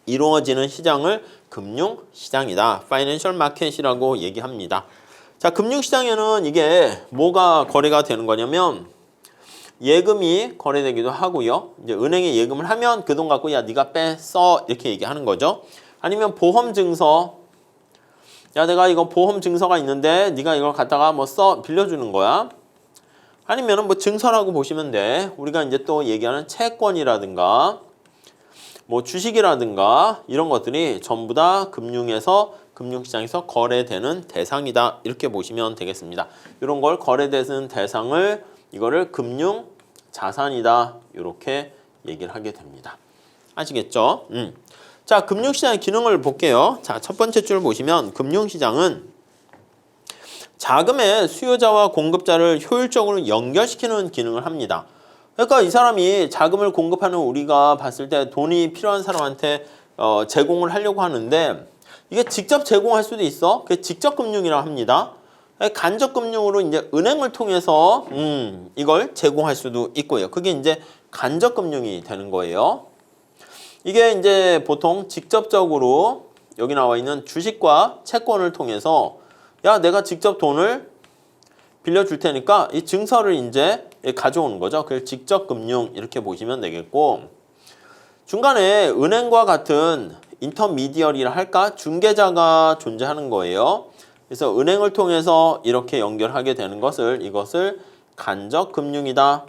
이루어지는 시장을 금융시장이다. 파이낸셜 마켓이라고 얘기합니다. 자, 금융시장에는 이게 뭐가 거래가 되는 거냐면 예금이 거래되기도 하고요. 이제 은행에 예금을 하면 그 돈 갖고 야 네가 써 이렇게 얘기하는 거죠. 아니면 보험증서, 야 내가 이거 보험증서가 있는데 네가 이걸 갖다가 빌려주는 거야. 아니면은 뭐 증서라고 보시면 돼. 우리가 이제 또 얘기하는 채권이라든가 뭐 주식이라든가 이런 것들이 전부 다 금융시장에서 거래되는 대상이다. 이렇게 보시면 되겠습니다. 이런 걸 거래되는 대상을 이거를 금융자산이다. 이렇게 얘기를 하게 됩니다. 아시겠죠? 자, 금융시장의 기능을 볼게요. 자, 첫 번째 줄 보시면 금융시장은 자금의 수요자와 공급자를 효율적으로 연결시키는 기능을 합니다. 그러니까 이 사람이 자금을 공급하는 우리가 봤을 때 돈이 필요한 사람한테 제공을 하려고 하는데 이게 직접 제공할 수도 있어. 그게 직접 금융이라고 합니다. 간접 금융으로 이제 은행을 통해서 이걸 제공할 수도 있고요. 그게 이제 간접 금융이 되는 거예요. 이게 이제 보통 직접적으로 여기 나와 있는 주식과 채권을 통해서 야, 내가 직접 돈을 빌려줄 테니까 이 증서를 이제 가져오는 거죠. 그래서 직접 금융 이렇게 보시면 되겠고, 중간에 은행과 같은 인터미디어리라 할까? 중개자가 존재하는 거예요. 그래서 은행을 통해서 이렇게 연결하게 되는 이것을 간접 금융이다.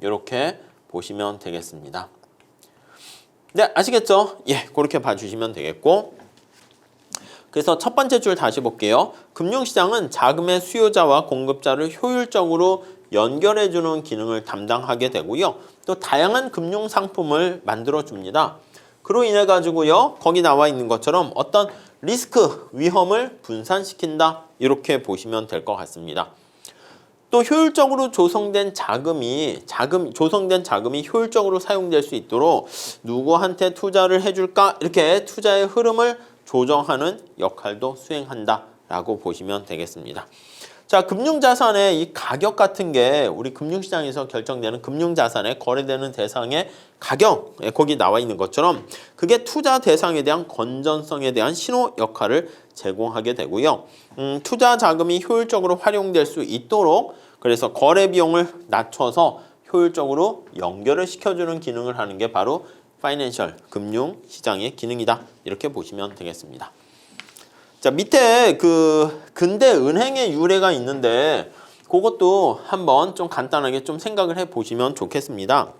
이렇게 보시면 되겠습니다. 네, 아시겠죠? 예, 그렇게 봐주시면 되겠고, 그래서 첫 번째 줄 다시 볼게요. 금융시장은 자금의 수요자와 공급자를 효율적으로 연결해주는 기능을 담당하게 되고요. 또 다양한 금융상품을 만들어줍니다. 그로 인해 가지고요, 거기 나와 있는 것처럼 어떤 리스크, 위험을 분산시킨다. 이렇게 보시면 될 것 같습니다. 또 효율적으로 조성된 자금이 효율적으로 사용될 수 있도록 누구한테 투자를 해줄까? 이렇게 투자의 흐름을 조정하는 역할도 수행한다라고 보시면 되겠습니다. 자, 금융자산의 이 가격 같은 게 우리 금융시장에서 결정되는 금융자산에 거래되는 대상의 가격, 거기 나와 있는 것처럼 그게 투자 대상에 대한 건전성에 대한 신호 역할을 제공하게 되고요. 투자 자금이 효율적으로 활용될 수 있도록 그래서 거래 비용을 낮춰서 효율적으로 연결을 시켜주는 기능을 하는 게 바로 파이낸셜, 금융시장의 기능이다. 이렇게 보시면 되겠습니다. 자, 밑에 그 근대 은행의 유래가 있는데 그것도 한번 좀 간단하게 좀 생각을 해 보시면 좋겠습니다.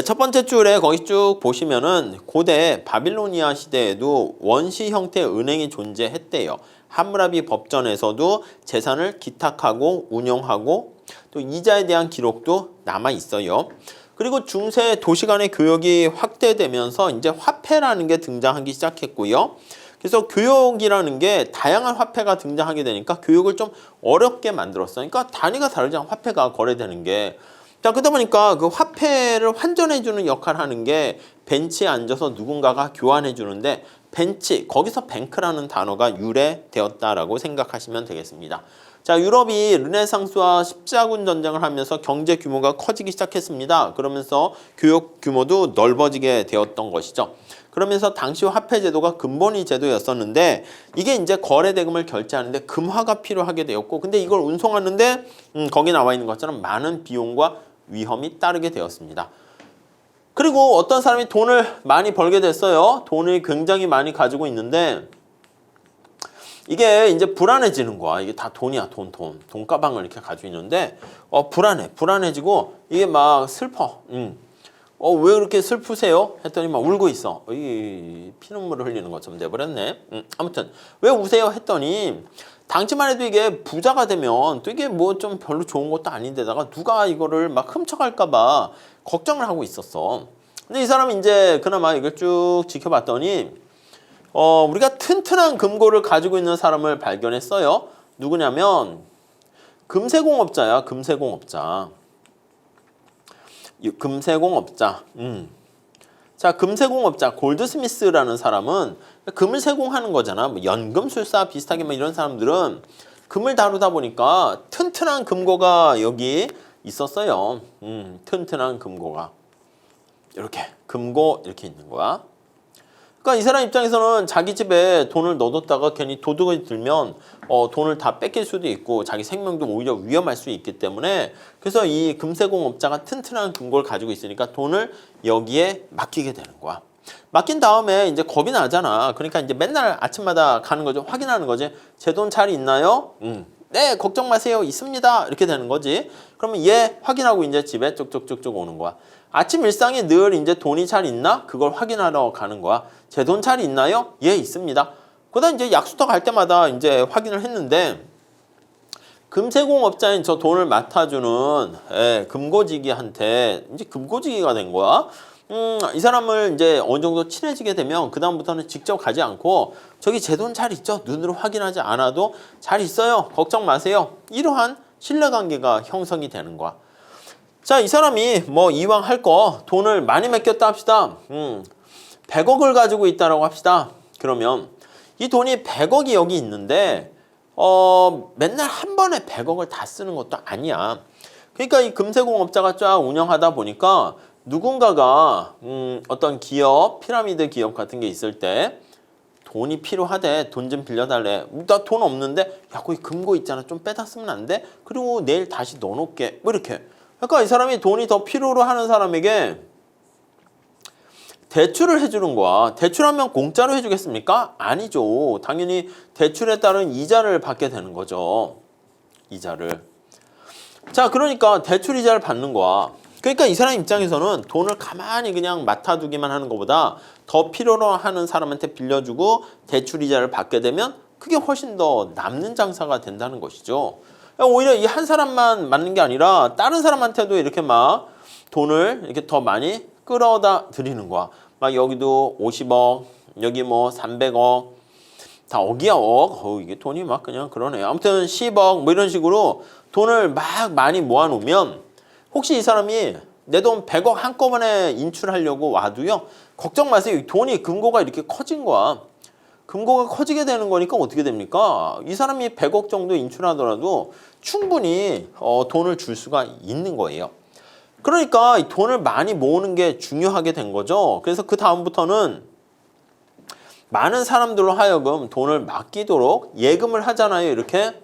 첫 번째 줄에 거기 쭉 보시면은 고대 바빌로니아 시대에도 원시 형태의 은행이 존재했대요. 함무라비 법전에서도 재산을 기탁하고 운영하고 또 이자에 대한 기록도 남아 있어요. 그리고 중세 도시 간의 교역이 확대되면서 이제 화폐라는 게 등장하기 시작했고요. 그래서 교역이라는 게 다양한 화폐가 등장하게 되니까 교역을 좀 어렵게 만들었어요. 그러니까 단위가 다르잖아, 화폐가 거래되는 게. 자, 그러다 보니까 그 화폐를 환전해주는 역할을 하는 게 벤치에 앉아서 누군가가 교환해 주는데 벤치, 거기서 뱅크라는 단어가 유래되었다라고 생각하시면 되겠습니다. 자, 유럽이 르네상스와 십자군 전쟁을 하면서 경제 규모가 커지기 시작했습니다. 그러면서 교역 규모도 넓어지게 되었던 것이죠. 그러면서 당시 화폐 제도가 금본위 제도였었는데 이게 이제 거래 대금을 결제하는데 금화가 필요하게 되었고, 근데 이걸 운송하는데 거기 나와 있는 것처럼 많은 비용과 위험이 따르게 되었습니다. 그리고 어떤 사람이 돈을 많이 벌게 됐어요. 돈을 굉장히 많이 가지고 있는데 이게 이제 불안해지는 거야. 이게 다 돈이야, 돈가방을 이렇게 가지고 있는데 불안해지고 이게 막 슬퍼. 왜 그렇게 슬프세요? 했더니 막 울고 있어. 피눈물을 흘리는 것처럼 돼버렸네. 아무튼 왜 우세요? 했더니 당시만 해도 이게 부자가 되면 또 이게 뭐 좀 별로 좋은 것도 아닌데다가 누가 이거를 막 훔쳐갈까 봐 걱정을 하고 있었어. 근데 이 사람이 이제 그나마 이걸 쭉 지켜봤더니 우리가 튼튼한 금고를 가지고 있는 사람을 발견했어요. 누구냐면 금세공업자야, 금세공업자. 자, 금세공업자 골드스미스라는 사람은 금을 세공하는 거잖아. 뭐 연금술사 비슷하게 뭐 이런 사람들은 금을 다루다 보니까 튼튼한 금고가 여기 있었어요. 튼튼한 금고가 이렇게 금고 이렇게 있는 거야. 그러니까 이 사람 입장에서는 자기 집에 돈을 넣어뒀다가 괜히 도둑이 들면 돈을 다 뺏길 수도 있고 자기 생명도 오히려 위험할 수 있기 때문에 그래서 이 금세공업자가 튼튼한 금고를 가지고 있으니까 돈을 여기에 맡기게 되는 거야. 맡긴 다음에 이제 겁이 나잖아. 그러니까 이제 맨날 아침마다 가는 거죠. 확인하는 거지. 제 돈 잘 있나요? 네, 걱정 마세요. 있습니다. 이렇게 되는 거지. 그러면 얘 확인하고 이제 집에 쭉쭉쭉쭉 오는 거야. 아침 일상에 늘 이제 돈이 잘 있나? 그걸 확인하러 가는 거야. 제 돈 잘 있나요? 예, 있습니다. 그러다 이제 약수터 갈 때마다 이제 확인을 했는데 금세공업자인 저 돈을 맡아주는 금고지기한테 이제 금고지기가 된 거야. 이 사람을 이제 어느 정도 친해지게 되면 그다음부터는 직접 가지 않고 저기 제 돈 잘 있죠? 눈으로 확인하지 않아도 잘 있어요. 걱정 마세요. 이러한 신뢰관계가 형성이 되는 거야. 자, 이 사람이 뭐 이왕 할 거 돈을 많이 맡겼다 합시다. 100억을 가지고 있다라고 합시다. 그러면 이 돈이 100억이 여기 있는데 맨날 한 번에 100억을 다 쓰는 것도 아니야. 그러니까 이 금세공업자가 쫙 운영하다 보니까 누군가가 어떤 기업, 피라미드 기업 같은 게 있을 때 돈이 필요하대. 돈 좀 빌려달래. 나 돈 없는데 야, 거기 금고 있잖아. 좀 빼다 쓰면 안 돼? 그리고 내일 다시 넣어놓을게. 뭐 이렇게. 그러니까 이 사람이 돈이 더 필요로 하는 사람에게 대출을 해주는 거야. 대출하면 공짜로 해주겠습니까? 아니죠. 당연히 대출에 따른 이자를 받게 되는 거죠. 이자를. 자, 그러니까 대출 이자를 받는 거야. 그러니까 이 사람 입장에서는 돈을 가만히 그냥 맡아두기만 하는 것보다 더 필요로 하는 사람한테 빌려주고 대출 이자를 받게 되면 그게 훨씬 더 남는 장사가 된다는 것이죠. 오히려 이 한 사람만 맞는 게 아니라 다른 사람한테도 이렇게 막 돈을 이렇게 더 많이 끌어다 드리는 거야. 막 여기도 50억, 여기 뭐 300억, 다 억이야 억. 이게 돈이 막 그냥 그러네. 아무튼 10억 뭐 이런 식으로 돈을 막 많이 모아놓으면 혹시 이 사람이 내 돈 100억 한꺼번에 인출하려고 와도요. 걱정 마세요. 돈이 금고가 이렇게 커진 거야. 금고가 커지게 되는 거니까 어떻게 됩니까? 이 사람이 100억 정도 인출하더라도 충분히 돈을 줄 수가 있는 거예요. 그러니까 이 돈을 많이 모으는 게 중요하게 된 거죠. 그래서 그 다음부터는 많은 사람들로 하여금 돈을 맡기도록 예금을 하잖아요. 이렇게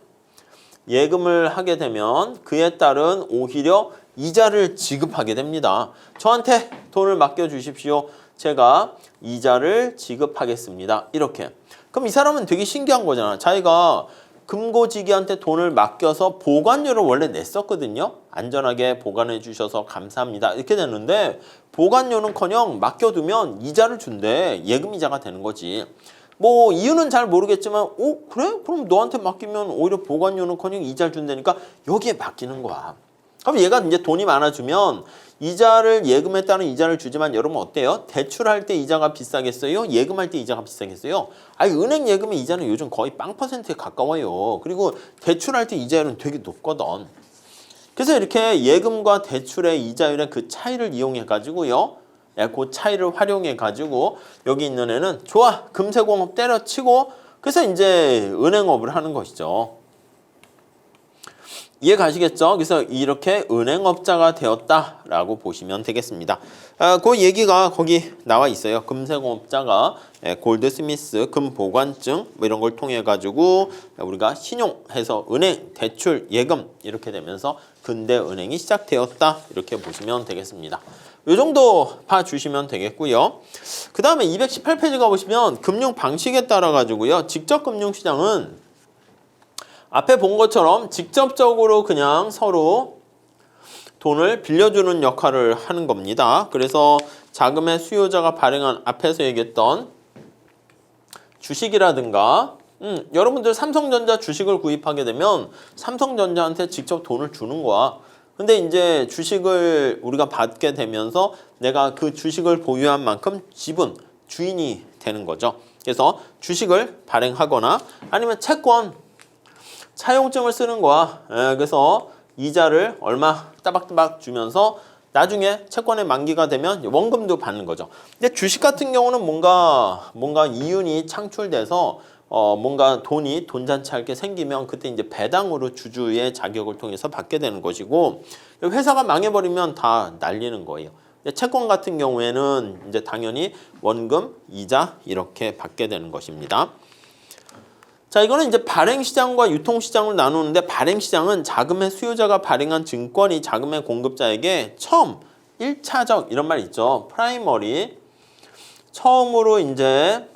예금을 하게 되면 그에 따른 오히려 이자를 지급하게 됩니다. 저한테 돈을 맡겨주십시오. 제가 이자를 지급하겠습니다. 이렇게. 그럼 이 사람은 되게 신기한 거잖아. 자기가 금고지기한테 돈을 맡겨서 보관료를 원래 냈었거든요. 안전하게 보관해 주셔서 감사합니다. 이렇게 됐는데 보관료는커녕 맡겨두면 이자를 준대. 예금이자가 되는 거지. 뭐 이유는 잘 모르겠지만 그래? 그럼 너한테 맡기면 오히려 보관료는커녕 이자를 준다니까 여기에 맡기는 거야. 그럼 얘가 이제 돈이 많아지면 이자를 예금에 따른 이자를 주지만 여러분 어때요? 대출할 때 이자가 비싸겠어요? 예금할 때 이자가 비싸겠어요? 아니 은행 예금의 이자는 요즘 거의 0%에 가까워요. 그리고 대출할 때 이자율은 되게 높거든. 그래서 이렇게 예금과 대출의 이자율의 그 차이를 이용해 가지고요. 그 차이를 활용해 가지고 여기 있는 애는 좋아 금세공업 때려치고 그래서 이제 은행업을 하는 것이죠. 이해 가시겠죠? 그래서 이렇게 은행업자가 되었다라고 보시면 되겠습니다. 그 얘기가 거기 나와 있어요. 금세공업자가 골드스미스 금보관증 뭐 이런 걸 통해 가지고 우리가 신용해서 은행, 대출, 예금 이렇게 되면서 근대 은행이 시작되었다 이렇게 보시면 되겠습니다. 이 정도 봐주시면 되겠고요. 그 다음에 218페이지 가보시면 금융 방식에 따라 가지고요. 직접 금융시장은 앞에 본 것처럼 직접적으로 그냥 서로 돈을 빌려주는 역할을 하는 겁니다. 그래서 자금의 수요자가 발행한 앞에서 얘기했던 주식이라든가 여러분들 삼성전자 주식을 구입하게 되면 삼성전자한테 직접 돈을 주는 거야. 근데 이제 주식을 우리가 받게 되면서 내가 그 주식을 보유한 만큼 지분, 주인이 되는 거죠. 그래서 주식을 발행하거나 아니면 채권, 차용증을 쓰는 거야. 그래서 이자를 얼마 따박따박 주면서 나중에 채권의 만기가 되면 원금도 받는 거죠. 근데 주식 같은 경우는 뭔가 이윤이 창출돼서 뭔가 돈이 돈잔치할 게 생기면 그때 이제 배당으로 주주의 자격을 통해서 받게 되는 것이고 회사가 망해버리면 다 날리는 거예요. 근데 채권 같은 경우에는 이제 당연히 원금, 이자 이렇게 받게 되는 것입니다. 자, 이거는 이제 발행시장과 유통시장을 나누는데 발행시장은 자금의 수요자가 발행한 증권이 자금의 공급자에게 처음 1차적 이런 말 있죠. 프라이머리 처음으로 이제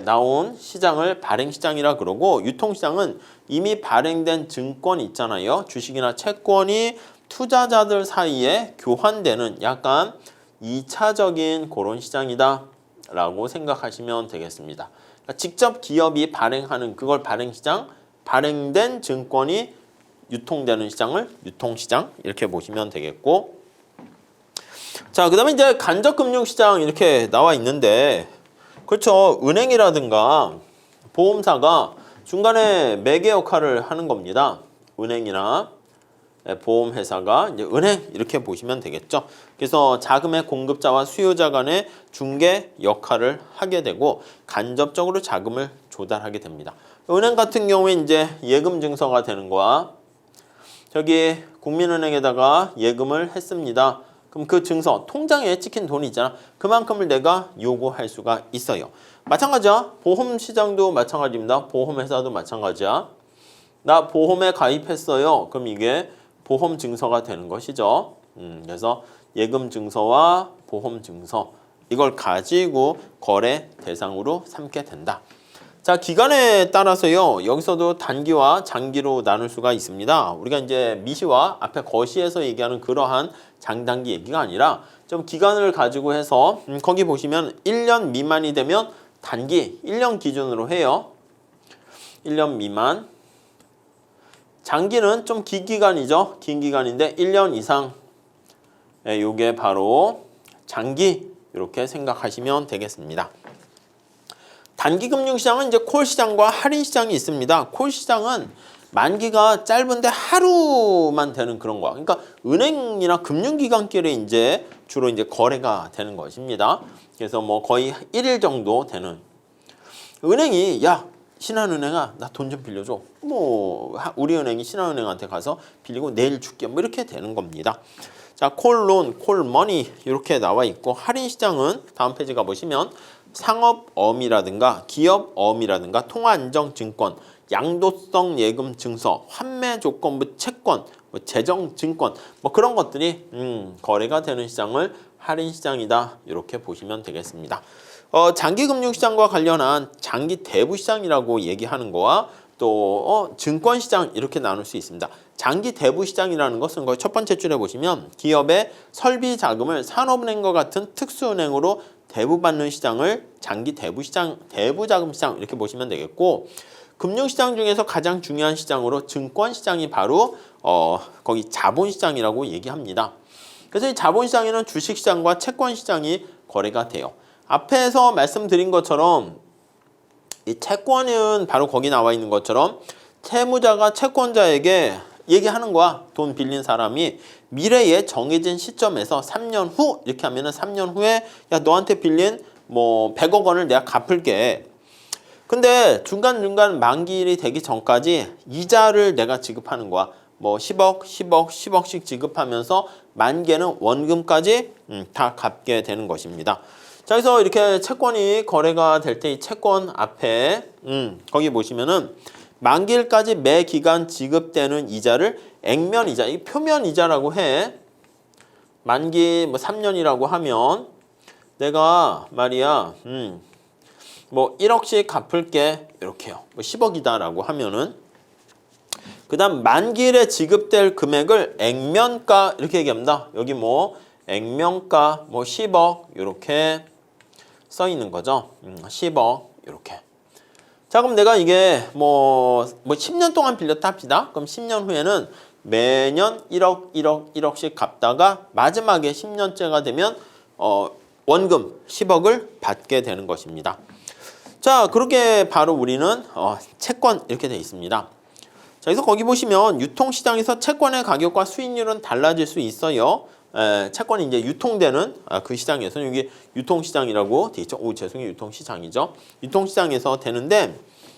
나온 시장을 발행시장이라 그러고 유통시장은 이미 발행된 증권 있잖아요. 주식이나 채권이 투자자들 사이에 교환되는 약간 2차적인 그런 시장이다 라고 생각하시면 되겠습니다. 그러니까 직접 기업이 발행하는 그걸 발행시장, 발행된 증권이 유통되는 시장을 유통시장 이렇게 보시면 되겠고, 자, 그 다음에 이제 간접금융시장 이렇게 나와 있는데, 그렇죠. 은행이라든가 보험사가 중간에 매개 역할을 하는 겁니다. 은행이나 보험회사가 이제 은행 이렇게 보시면 되겠죠. 그래서 자금의 공급자와 수요자 간의 중개 역할을 하게 되고 간접적으로 자금을 조달하게 됩니다. 은행 같은 경우에 이제 예금 증서가 되는 거야. 저기 국민은행에다가 예금을 했습니다. 그럼 그 증서, 통장에 찍힌 돈이 있잖아. 그만큼을 내가 요구할 수가 있어요. 마찬가지야. 보험시장도 마찬가지입니다. 보험회사도 마찬가지야. 나 보험에 가입했어요. 그럼 이게 보험 증서가 되는 것이죠. 그래서 예금 증서와 보험 증서 이걸 가지고 거래 대상으로 삼게 된다. 자, 기간에 따라서요. 여기서도 단기와 장기로 나눌 수가 있습니다. 우리가 이제 미시와 앞에 거시에서 얘기하는 그러한 장단기 얘기가 아니라 좀 기간을 가지고 해서 거기 보시면 1년 미만이 되면 단기 1년 기준으로 해요. 1년 미만. 장기는 좀 긴 기간이죠. 긴 기간인데 1년 이상. 요게 바로 장기 이렇게 생각하시면 되겠습니다. 단기 금융시장은 이제 콜시장과 할인시장이 있습니다. 콜시장은 만기가 짧은데 하루만 되는 그런 거. 그러니까 은행이나 금융기관끼리 이제 주로 이제 거래가 되는 것입니다. 그래서 뭐 거의 1일 정도 되는. 은행이 야, 신한은행아, 나 돈 좀 빌려줘. 뭐 우리 은행이 신한은행한테 가서 빌리고 내일 줄게. 뭐 이렇게 되는 겁니다. 자, 콜론, 콜머니 이렇게 나와 있고 할인시장은 다음 페이지 가보시면 상업어음이라든가 기업어음이라든가 통화안정증권, 양도성 예금 증서, 환매조건부 채권, 뭐 재정증권 뭐 그런 것들이 거래가 되는 시장을 할인시장이다 이렇게 보시면 되겠습니다. 장기금융시장과 관련한 장기 대부시장이라고 얘기하는 거와 또 증권시장 이렇게 나눌 수 있습니다. 장기 대부시장이라는 것은 거의 첫 번째 줄에 보시면 기업의 설비 자금을 산업은행과 같은 특수은행으로 대부받는 시장을 장기 대부시장, 대부자금시장 이렇게 보시면 되겠고, 금융시장 중에서 가장 중요한 시장으로 증권시장이 바로 거기 자본시장이라고 얘기합니다. 그래서 이 자본시장에는 주식시장과 채권시장이 거래가 돼요. 앞에서 말씀드린 것처럼 이 채권은 바로 거기 나와 있는 것처럼 채무자가 채권자에게 얘기하는 거야. 돈 빌린 사람이 미래에 정해진 시점에서 3년 후 이렇게 하면은 3년 후에 야, 너한테 빌린 뭐 100억 원을 내가 갚을게. 근데 중간중간 만기일이 되기 전까지 이자를 내가 지급하는 거야. 뭐 10억씩 지급하면서 만기에는 원금까지 다 갚게 되는 것입니다. 자, 그래서 이렇게 채권이 거래가 될 때 이 채권 앞에 거기 보시면은 만기일까지 매 기간 지급되는 이자를 액면이자, 이 표면이자라고 해. 만기 뭐 3년이라고 하면 내가 말이야 뭐 1억씩 갚을게 이렇게요. 뭐 10억이다라고 하면은 그 다음 만기일에 지급될 금액을 액면가 이렇게 얘기합니다. 여기 뭐 액면가 뭐 10억 이렇게 써 있는 거죠. 10억 이렇게. 자, 그럼 내가 이게 뭐 10년 동안 빌렸다 합시다. 그럼 10년 후에는 매년 1억씩 갚다가 마지막에 10년째가 되면 원금 10억을 받게 되는 것입니다. 자, 그렇게 바로 우리는 채권 이렇게 되어 있습니다. 자, 그래서 거기 보시면 유통시장에서 채권의 가격과 수익률은 달라질 수 있어요. 채권이 이제 유통되는 그 시장에서 여기 유통시장이라고 돼 있죠. 죄송해요. 유통시장이죠. 유통시장에서 되는데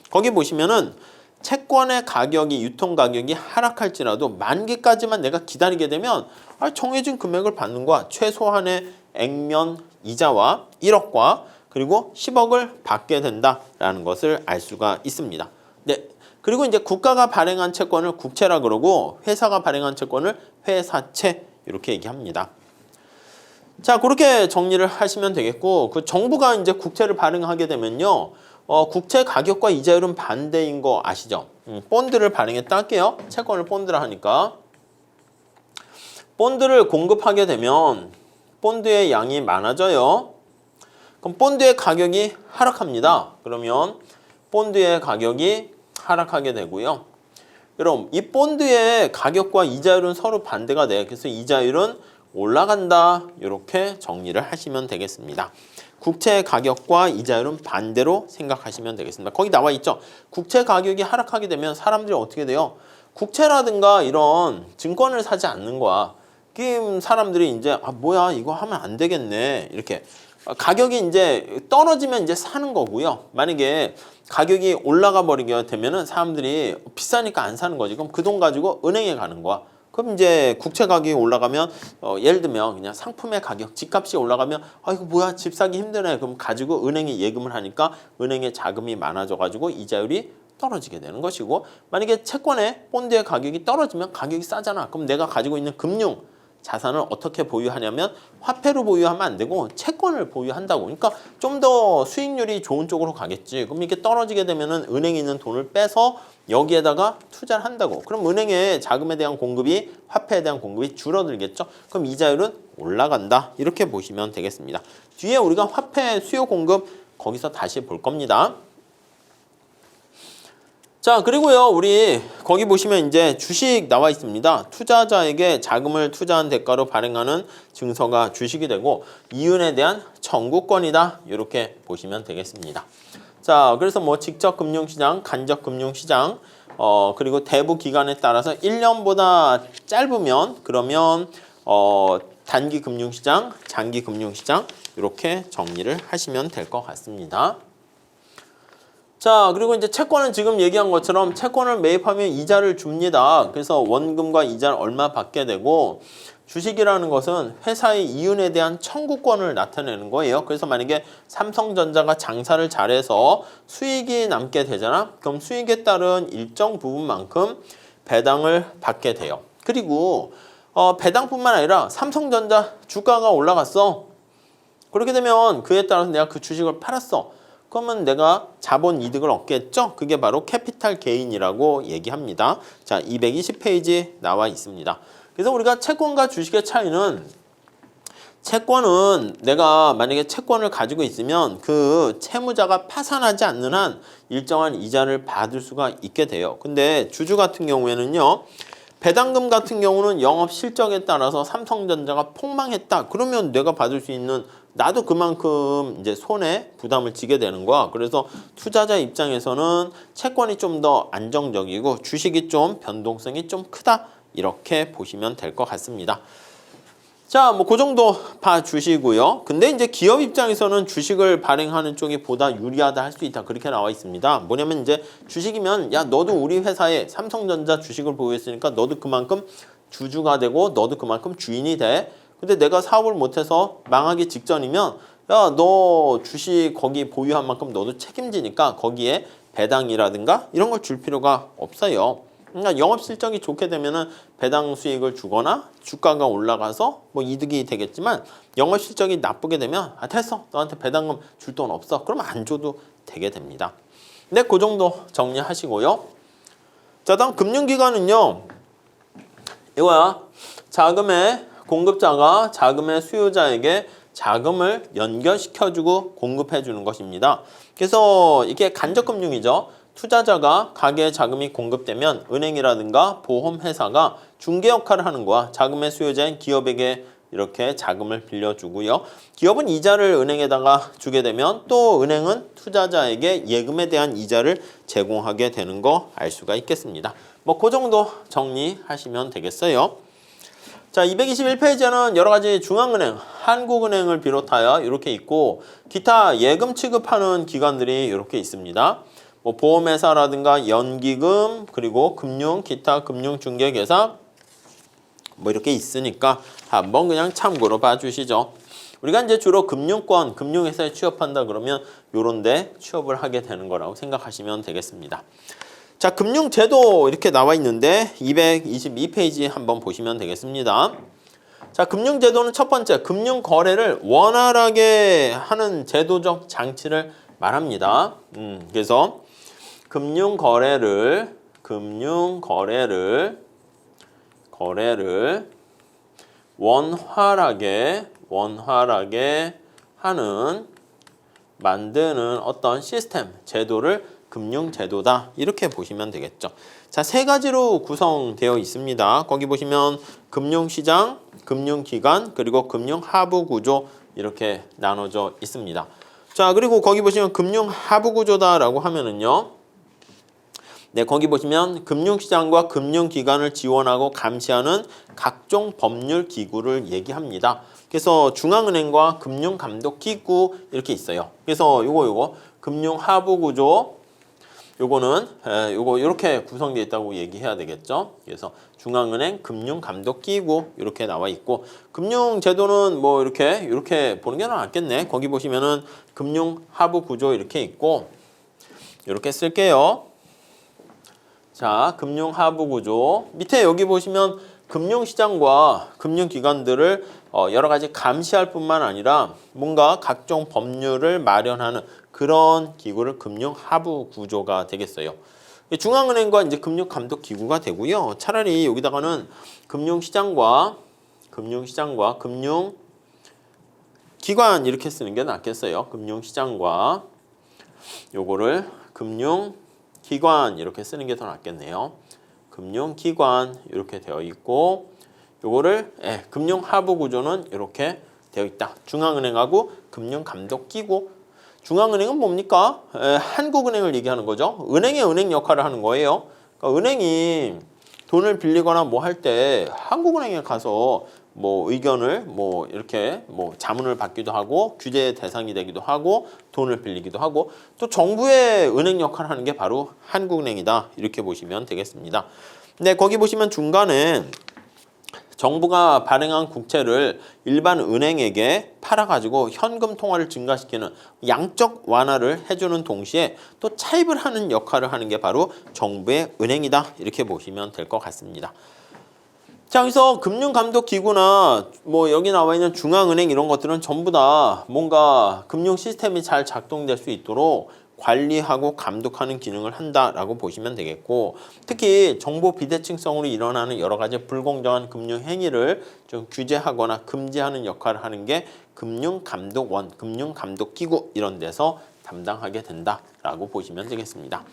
거기 보시면은 채권의 가격이 유통 가격이 하락할지라도 만기까지만 내가 기다리게 되면 정해진 금액을 받는 거야. 최소한의 액면 이자와 1억과 그리고 10억을 받게 된다라는 것을 알 수가 있습니다. 네. 그리고 이제 국가가 발행한 채권을 국채라 그러고 회사가 발행한 채권을 회사채 이렇게 얘기합니다. 자, 그렇게 정리를 하시면 되겠고, 그 정부가 이제 국채를 발행하게 되면요, 국채 가격과 이자율은 반대인 거 아시죠? 본드를 발행했다 할게요. 채권을 본드라 하니까. 본드를 공급하게 되면 본드의 양이 많아져요. 그럼 본드의 가격이 하락합니다. 그러면 본드의 가격이 하락하게 되고요. 여러분, 이 본드의 가격과 이자율은 서로 반대가 돼요. 그래서 이자율은 올라간다. 이렇게 정리를 하시면 되겠습니다. 국채 가격과 이자율은 반대로 생각하시면 되겠습니다. 거기 나와 있죠. 국채 가격이 하락하게 되면 사람들이 어떻게 돼요? 국채라든가 이런 증권을 사지 않는 거야. 그 사람들이 이제 뭐야 이거 하면 안 되겠네. 이렇게 가격이 이제 떨어지면 이제 사는 거고요. 만약에 가격이 올라가 버리게 되면은 사람들이 비싸니까 안 사는 거지. 그럼 그 돈 가지고 은행에 가는 거야. 그럼 이제 국채 가격이 올라가면 예를 들면 그냥 상품의 가격, 집값이 올라가면 이거 뭐야 집 사기 힘드네. 그럼 가지고 은행에 예금을 하니까 은행에 자금이 많아져 가지고 이자율이 떨어지게 되는 것이고, 만약에 채권의 본드의 가격이 떨어지면 가격이 싸잖아. 그럼 내가 가지고 있는 금융 자산을 어떻게 보유하냐면 화폐로 보유하면 안 되고 채권을 보유한다고. 그러니까 좀 더 수익률이 좋은 쪽으로 가겠지. 그럼 이게 떨어지게 되면은 은행에 있는 돈을 빼서 여기에다가 투자를 한다고. 그럼 은행의 자금에 대한 공급이, 화폐에 대한 공급이 줄어들겠죠. 그럼 이자율은 올라간다. 이렇게 보시면 되겠습니다. 뒤에 우리가 화폐 수요 공급 거기서 다시 볼 겁니다. 자, 그리고요, 우리 거기 보시면 이제 주식 나와 있습니다. 투자자에게 자금을 투자한 대가로 발행하는 증서가 주식이 되고 이윤에 대한 청구권이다. 이렇게 보시면 되겠습니다. 자, 그래서 뭐 직접 금융시장, 간접 금융시장, 그리고 대부 기간에 따라서 1년보다 짧으면 그러면 단기 금융시장, 장기 금융시장 이렇게 정리를 하시면 될 것 같습니다. 자, 그리고 이제 채권은 지금 얘기한 것처럼 채권을 매입하면 이자를 줍니다. 그래서 원금과 이자를 얼마 받게 되고, 주식이라는 것은 회사의 이윤에 대한 청구권을 나타내는 거예요. 그래서 만약에 삼성전자가 장사를 잘해서 수익이 남게 되잖아. 그럼 수익에 따른 일정 부분만큼 배당을 받게 돼요. 그리고 배당뿐만 아니라 삼성전자 주가가 올라갔어. 그렇게 되면 그에 따라서 내가 그 주식을 팔았어. 그러면 내가 자본 이득을 얻겠죠? 그게 바로 캐피탈 게인이라고 얘기합니다. 자, 220페이지 나와 있습니다. 그래서 우리가 채권과 주식의 차이는, 채권은 내가 만약에 채권을 가지고 있으면 그 채무자가 파산하지 않는 한 일정한 이자를 받을 수가 있게 돼요. 근데 주주 같은 경우에는요, 배당금 같은 경우는 영업 실적에 따라서 삼성전자가 폭망했다. 그러면 내가 받을 수 있는, 나도 그만큼 이제 손해 부담을 지게 되는 거야. 그래서 투자자 입장에서는 채권이 좀 더 안정적이고 주식이 좀 변동성이 좀 크다. 이렇게 보시면 될 것 같습니다. 자, 뭐 그 정도 봐주시고요. 근데 이제 기업 입장에서는 주식을 발행하는 쪽이 보다 유리하다 할 수 있다. 그렇게 나와 있습니다. 뭐냐면 이제 주식이면 야, 너도 우리 회사에 삼성전자 주식을 보유했으니까 너도 그만큼 주주가 되고 너도 그만큼 주인이 돼. 근데 내가 사업을 못해서 망하기 직전이면 야, 너 주식 거기 보유한 만큼 너도 책임지니까 거기에 배당이라든가 이런 걸 줄 필요가 없어요. 그러니까 영업 실적이 좋게 되면은 배당 수익을 주거나 주가가 올라가서 뭐 이득이 되겠지만, 영업 실적이 나쁘게 되면 됐어, 너한테 배당금 줄 돈 없어, 그러면 안 줘도 되게 됩니다. 네, 그 정도 정리하시고요. 자, 다음 금융기관은요, 이거야. 자금의 공급자가 자금의 수요자에게 자금을 연결시켜주고 공급해주는 것입니다. 그래서 이게 간접금융이죠. 투자자가 가계에 자금이 공급되면 은행이라든가 보험회사가 중개 역할을 하는 거야. 자금의 수요자인 기업에게 이렇게 자금을 빌려주고요. 기업은 이자를 은행에다가 주게 되면 또 은행은 투자자에게 예금에 대한 이자를 제공하게 되는 거 알 수가 있겠습니다. 뭐 그 정도 정리하시면 되겠어요. 자, 221페이지에는 여러 가지 중앙은행, 한국은행을 비롯하여 이렇게 있고 기타 예금 취급하는 기관들이 이렇게 있습니다. 뭐 보험회사라든가 연기금, 그리고 금융, 기타 금융중개회사 뭐 이렇게 있으니까 한번 그냥 참고로 봐주시죠. 우리가 이제 주로 금융권, 금융회사에 취업한다 그러면 요런 데 취업을 하게 되는 거라고 생각하시면 되겠습니다. 자, 금융제도 이렇게 나와 있는데 222페이지 한번 보시면 되겠습니다. 자, 금융제도는 첫 번째, 금융거래를 원활하게 하는 제도적 장치를 말합니다. 그래서 금융거래를 원활하게 만드는 어떤 시스템, 제도를 금융제도다. 이렇게 보시면 되겠죠. 자, 세 가지로 구성되어 있습니다. 거기 보시면 금융시장, 금융기관, 그리고 금융하부구조 이렇게 나눠져 있습니다. 자, 그리고 거기 보시면 금융하부구조다라고 하면은요. 네, 거기 보시면 금융시장과 금융기관을 지원하고 감시하는 각종 법률 기구를 얘기합니다. 그래서 중앙은행과 금융감독기구 이렇게 있어요. 그래서 요거 금융하부구조 요거는 요거 이렇게 구성되어 있다고 얘기해야 되겠죠. 그래서 중앙은행, 금융감독기구 이렇게 나와 있고 금융제도는 뭐 이렇게 보는 게 낫겠네. 거기 보시면은 금융하부구조 이렇게 있고 이렇게 쓸게요. 자, 금융하부구조 밑에 여기 보시면 금융시장과 금융기관들을 여러 가지 감시할 뿐만 아니라 뭔가 각종 법률을 마련하는 그런 기구를 금융하부구조가 되겠어요. 중앙은행과 이제 금융감독기구가 되고요. 차라리 여기다가는 금융시장과 금융기관 이렇게 쓰는 게 낫겠어요. 금융시장과 요거를 금융기관 이렇게 쓰는 게 더 낫겠네요. 금융기관 이렇게 되어 있고 요거를 금융하부구조는 이렇게 되어 있다. 중앙은행하고 금융감독기구. 중앙은행은 뭡니까? 한국은행을 얘기하는 거죠. 은행의 은행 역할을 하는 거예요. 그러니까 은행이 돈을 빌리거나 뭐 할 때 한국은행에 가서 뭐 의견을 뭐 이렇게 뭐 자문을 받기도 하고 규제의 대상이 되기도 하고 돈을 빌리기도 하고 또 정부의 은행 역할을 하는 게 바로 한국은행이다. 이렇게 보시면 되겠습니다. 네, 거기 보시면 중간에 정부가 발행한 국채를 일반 은행에게 팔아가지고 현금 통화를 증가시키는 양적 완화를 해주는 동시에 또 차입을 하는 역할을 하는 게 바로 정부의 은행이다. 이렇게 보시면 될 것 같습니다. 자, 여기서 금융감독기구나 뭐 여기 나와 있는 중앙은행 이런 것들은 전부 다 뭔가 금융 시스템이 잘 작동될 수 있도록 관리하고 감독하는 기능을 한다라고 보시면 되겠고 특히 정보 비대칭성으로 일어나는 여러 가지 불공정한 금융 행위를 좀 규제하거나 금지하는 역할을 하는 게 금융감독원, 금융감독기구 이런 데서 담당하게 된다라고 보시면 되겠습니다.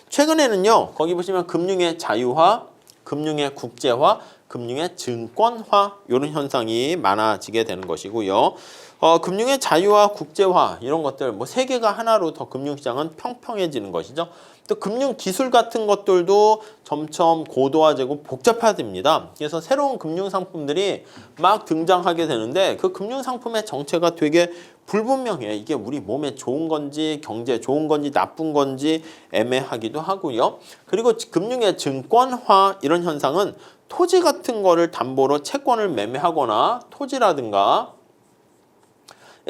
최근에는요. 거기 보시면 금융의 자유화, 금융의 국제화, 금융의 증권화 이런 현상이 많아지게 되는 것이고요. 금융의 자유화, 국제화 이런 것들 뭐 세계가 하나로 더 금융시장은 평평해지는 것이죠. 또 금융기술 같은 것들도 점점 고도화되고 복잡화됩니다. 그래서 새로운 금융상품들이 막 등장하게 되는데 그 금융상품의 정체가 되게 불분명해. 이게 우리 몸에 좋은 건지 경제에 좋은 건지 나쁜 건지 애매하기도 하고요. 그리고 금융의 증권화 이런 현상은 토지 같은 거를 담보로 채권을 매매하거나 토지라든가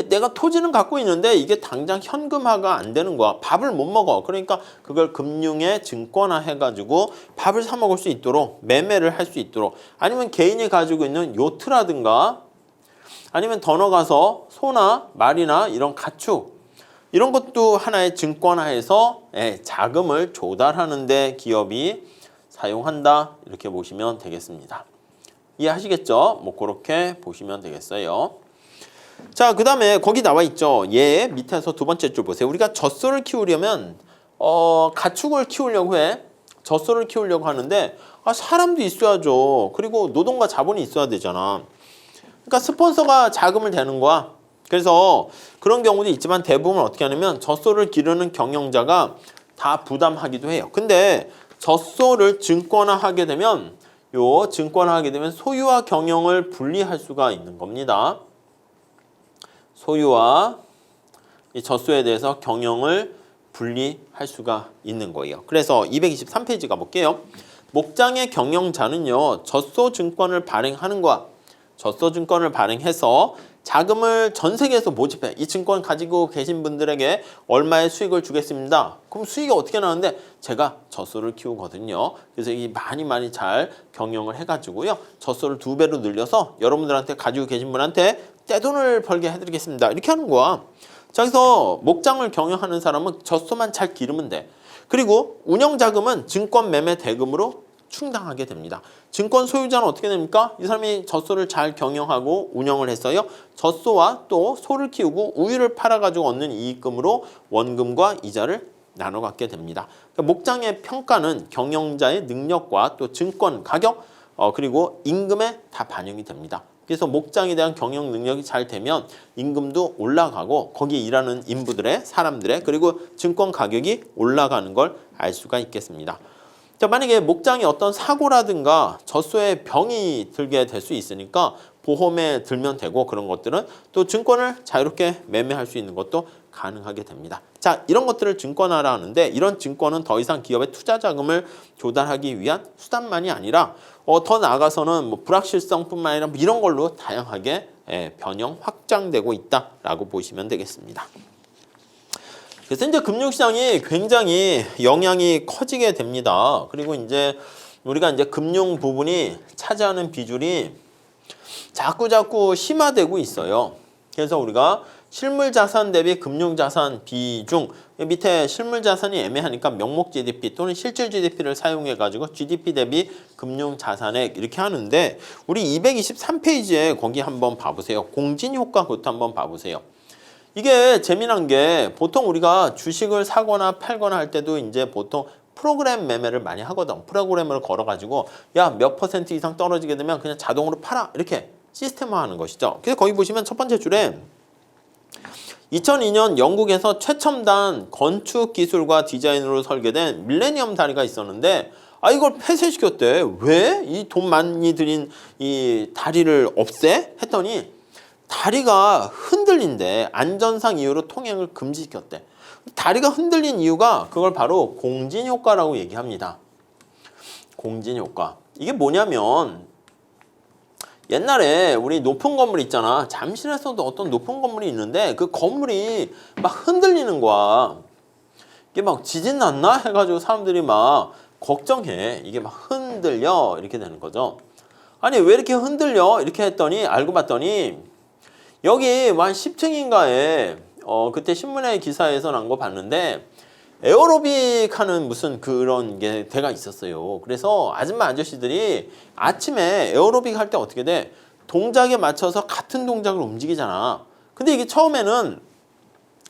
내가 토지는 갖고 있는데 이게 당장 현금화가 안 되는 거야. 밥을 못 먹어. 그러니까 그걸 금융에 증권화 해가지고 밥을 사 먹을 수 있도록 매매를 할 수 있도록 아니면 개인이 가지고 있는 요트라든가 아니면 더 나가서 소나 말이나 이런 가축 이런 것도 하나의 증권화해서 자금을 조달하는 데 기업이 사용한다. 이렇게 보시면 되겠습니다. 이해하시겠죠? 뭐 그렇게 보시면 되겠어요. 자, 그 다음에 거기 나와 있죠. 얘 밑에서 두 번째 줄 보세요. 우리가 젖소를 키우려면 가축을 키우려고 해. 젖소를 키우려고 하는데 사람도 있어야죠. 그리고 노동과 자본이 있어야 되잖아. 그러니까 스폰서가 자금을 대는 거야. 그래서 그런 경우도 있지만 대부분 어떻게 하냐면 젖소를 기르는 경영자가 다 부담하기도 해요. 근데 젖소를 증권화하게 되면 소유와 경영을 분리할 수가 있는 겁니다. 소유와 이 젖소에 대해서 경영을 분리할 수가 있는 거예요. 그래서 223페이지 가볼게요. 목장의 경영자는요. 젖소증권을 발행하는 거야. 젖소증권을 발행해서 자금을 전 세계에서 모집해. 이 증권 가지고 계신 분들에게 얼마의 수익을 주겠습니다. 그럼 수익이 어떻게 나오는데 제가 젖소를 키우거든요. 그래서 이 많이 잘 경영을 해가지고요. 젖소를 2배로 늘려서 여러분들한테 가지고 계신 분한테 떼돈을 벌게 해드리겠습니다. 이렇게 하는 거야. 자, 그래서 목장을 경영하는 사람은 젖소만 잘 기르면 돼. 그리고 운영자금은 증권 매매 대금으로 충당하게 됩니다. 증권 소유자는 어떻게 됩니까? 이 사람이 젖소를 잘 경영하고 운영을 했어요. 젖소와 또 소를 키우고 우유를 팔아가지고 얻는 이익금으로 원금과 이자를 나눠 갖게 됩니다. 그러니까 목장의 평가는 경영자의 능력과 또 증권 가격 그리고 임금에 다 반영이 됩니다. 그래서 목장에 대한 경영 능력이 잘 되면 임금도 올라가고 거기에 일하는 인부들의 사람들의 그리고 증권 가격이 올라가는 걸 알 수가 있겠습니다. 자, 만약에 목장에 어떤 사고라든가 젖소에 병이 들게 될 수 있으니까 보험에 들면 되고 그런 것들은 또 증권을 자유롭게 매매할 수 있는 것도 가능하게 됩니다. 자, 이런 것들을 증권화라 하는데 이런 증권은 더 이상 기업의 투자 자금을 조달하기 위한 수단만이 아니라 더 나아가서는 뭐 불확실성뿐만 아니라 뭐 이런 걸로 다양하게 변형 확장되고 있다라고 보시면 되겠습니다. 그래서 이제 금융시장이 굉장히 영향이 커지게 됩니다. 그리고 이제 우리가 이제 금융 부분이 차지하는 비중이 자꾸 심화되고 있어요. 그래서 우리가 실물자산 대비 금융자산 비중 밑에 실물자산이 애매하니까 명목 GDP 또는 실질 GDP를 사용해가지고 GDP 대비 금융자산액 이렇게 하는데 우리 223페이지에 거기 한번 봐보세요. 공진효과 그것도 한번 봐보세요. 이게 재미난 게 보통 우리가 주식을 사거나 팔거나 할 때도 이제 보통 프로그램 매매를 많이 하거든. 프로그램을 걸어가지고 야, 몇 % 이상 떨어지게 되면 그냥 자동으로 팔아. 이렇게 시스템화하는 것이죠. 그래서 거기 보시면 첫 번째 줄에 2002년 영국에서 최첨단 건축 기술과 디자인으로 설계된 밀레니엄 다리가 있었는데 이걸 폐쇄시켰대. 왜? 이 돈 많이 들인 이 다리를 없애? 했더니 다리가 흔들린대. 안전상 이유로 통행을 금지시켰대. 다리가 흔들린 이유가 그걸 바로 공진효과라고 얘기합니다. 공진효과. 이게 뭐냐면 옛날에 우리 높은 건물 있잖아. 잠실에서도 어떤 높은 건물이 있는데 그 건물이 막 흔들리는 거야. 이게 막 지진 났나? 해가지고 사람들이 막 걱정해. 이게 막 흔들려. 이렇게 되는 거죠. 아니 왜 이렇게 흔들려? 이렇게 했더니 알고 봤더니 여기 한 10층인가에 그때 신문의 기사에서 난 거 봤는데 에어로빅 하는 무슨 그런 게 대가 있었어요. 그래서 아줌마 아저씨들이 아침에 에어로빅 할 때 어떻게 돼? 동작에 맞춰서 같은 동작을 움직이잖아. 근데 이게 처음에는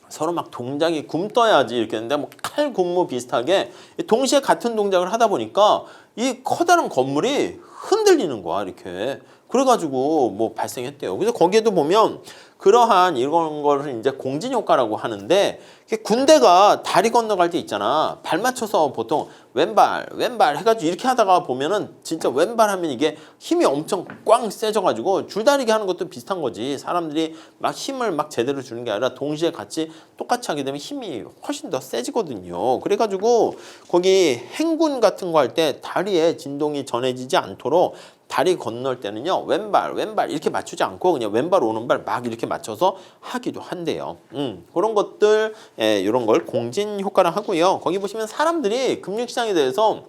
서로 막 동작이 굼떠야지 이렇게 했는데 뭐 칼군무 비슷하게 동시에 같은 동작을 하다 보니까 이 커다란 건물이 흔들리는 거야 이렇게. 그래가지고 뭐 발생했대요. 그래서 거기에도 보면 그러한 이런 거를 이제 공진효과라고 하는데 군대가 다리 건너갈 때 있잖아. 발 맞춰서 보통 왼발 해가지고 이렇게 하다가 보면은 진짜 왼발 하면 이게 힘이 엄청 꽝 세져가지고 줄다리기 하는 것도 비슷한 거지. 사람들이 막 힘을 막 제대로 주는 게 아니라 동시에 같이 똑같이 하게 되면 힘이 훨씬 더 세지거든요. 그래가지고 거기 행군 같은 거 할 때 다리에 진동이 전해지지 않도록 다리 건널 때는요 왼발 이렇게 맞추지 않고 그냥 왼발 오른발 막 이렇게 맞춰서 하기도 한대요. 그런 것들 이런 걸 공진 효과라 하고요. 거기 보시면 사람들이 금융시장에 대해서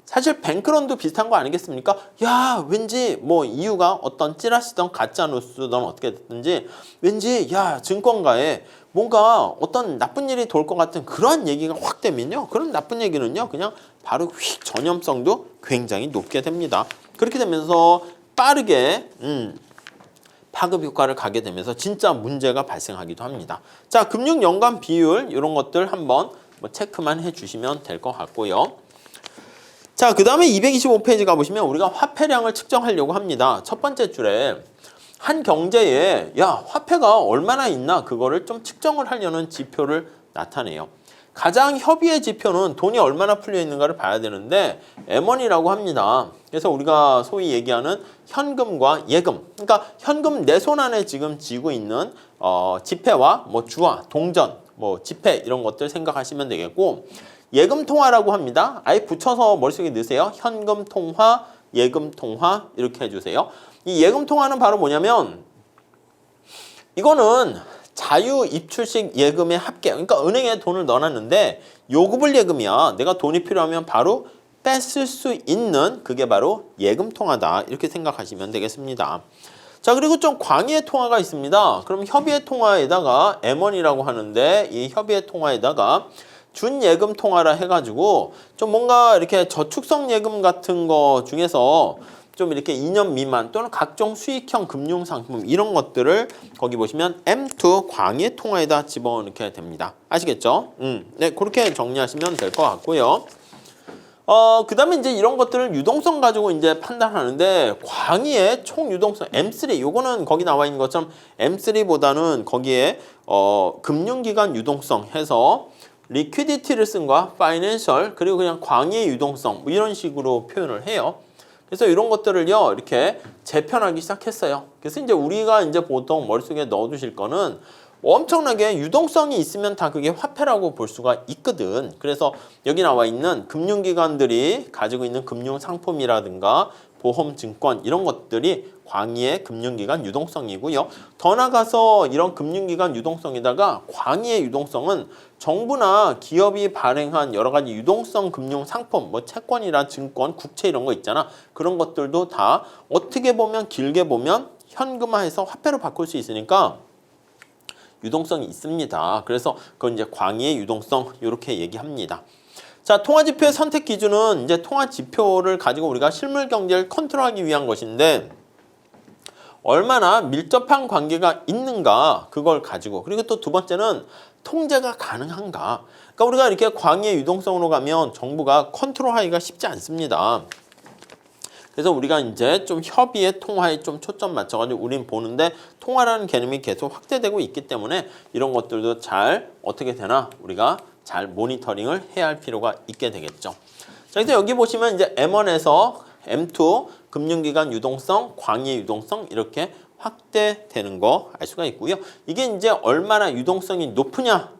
사실 뱅크런도 비슷한 거 아니겠습니까? 야 왠지 뭐 이유가 어떤 찌라시던 가짜뉴스든 어떻게 됐든지 왠지 야 증권가에 뭔가 어떤 나쁜 일이 돌 것 같은 그러한 얘기가 확 되면요 그런 나쁜 얘기는요 그냥 바로 휙 전염성도 굉장히 높게 됩니다. 그렇게 되면서 빠르게 파급 효과를 가게 되면서 진짜 문제가 발생하기도 합니다. 자, 금융 연관 비율 이런 것들 한번 뭐 체크만 해주시면 될 것 같고요. 자, 그 다음에 225페이지 가보시면 우리가 화폐량을 측정하려고 합니다. 첫 번째 줄에 한 경제에 야 화폐가 얼마나 있나 그거를 좀 측정을 하려는 지표를 나타내요. 가장 협의의 지표는 돈이 얼마나 풀려 있는가를 봐야 되는데 M1이라고 합니다. 그래서 우리가 소위 얘기하는 현금과 예금, 그러니까 현금 내 손 안에 지금 쥐고 있는 지폐와 뭐 주화, 동전, 뭐 지폐 이런 것들 생각하시면 되겠고 예금 통화라고 합니다. 아예 붙여서 머릿속에 넣으세요. 현금 통화, 예금 통화 이렇게 해주세요. 이 예금 통화는 바로 뭐냐면 이거는 자유 입출식 예금의 합계. 그러니까 은행에 돈을 넣어놨는데 요구불 예금이야. 내가 돈이 필요하면 바로 뺐을 수 있는 그게 바로 예금 통화다. 이렇게 생각하시면 되겠습니다. 자, 그리고 좀 광의의 통화가 있습니다. 그럼 협의의 통화에다가 M1이라고 하는데 이 협의의 통화에다가 준예금 통화라 해가지고 좀 뭔가 이렇게 저축성 예금 같은 거 중에서 좀 이렇게 2년 미만 또는 각종 수익형 금융상품 이런 것들을 거기 보시면 M2 광의 통화에다 집어넣게 됩니다. 아시겠죠? 네, 그렇게 정리하시면 될 것 같고요. 그 다음에 이제 이런 것들을 유동성 가지고 이제 판단하는데 광의의 총 유동성 M3 요거는 거기 나와 있는 것처럼 M3보다는 거기에 금융기관 유동성 해서 리퀴디티를 쓴 거야 파이낸셜 그리고 그냥 광의의 유동성 뭐 이런 식으로 표현을 해요. 그래서 이런 것들을요 이렇게 재편하기 시작했어요. 그래서 이제 우리가 이제 보통 머릿속에 넣어두실 거는 엄청나게 유동성이 있으면 다 그게 화폐라고 볼 수가 있거든. 그래서 여기 나와 있는 금융기관들이 가지고 있는 금융상품이라든가 보험, 증권 이런 것들이 광의의 금융기관 유동성이고요. 더 나가서 이런 금융기관 유동성에다가 광의의 유동성은 정부나 기업이 발행한 여러 가지 유동성 금융상품, 뭐 채권이나 증권, 국채 이런 거 있잖아. 그런 것들도 다 어떻게 보면 길게 보면 현금화해서 화폐로 바꿀 수 있으니까 유동성이 있습니다. 그래서 그건 이제 광의의 유동성 이렇게 얘기합니다. 자, 통화지표의 선택 기준은 이제 통화지표를 가지고 우리가 실물 경제를 컨트롤하기 위한 것인데 얼마나 밀접한 관계가 있는가 그걸 가지고 그리고 또 두 번째는 통제가 가능한가. 그러니까 우리가 이렇게 광의의 유동성으로 가면 정부가 컨트롤하기가 쉽지 않습니다. 그래서 우리가 이제 좀 협의의 통화에 좀 초점 맞춰가지고 우린 보는데 통화라는 개념이 계속 확대되고 있기 때문에 이런 것들도 잘 어떻게 되나 우리가 잘 모니터링을 해야 할 필요가 있게 되겠죠. 자, 그래서 여기 보시면 이제 M1에서 M2 금융기관 유동성, 광의의 유동성 이렇게 확대되는 거 알 수가 있고요. 이게 이제 얼마나 유동성이 높으냐?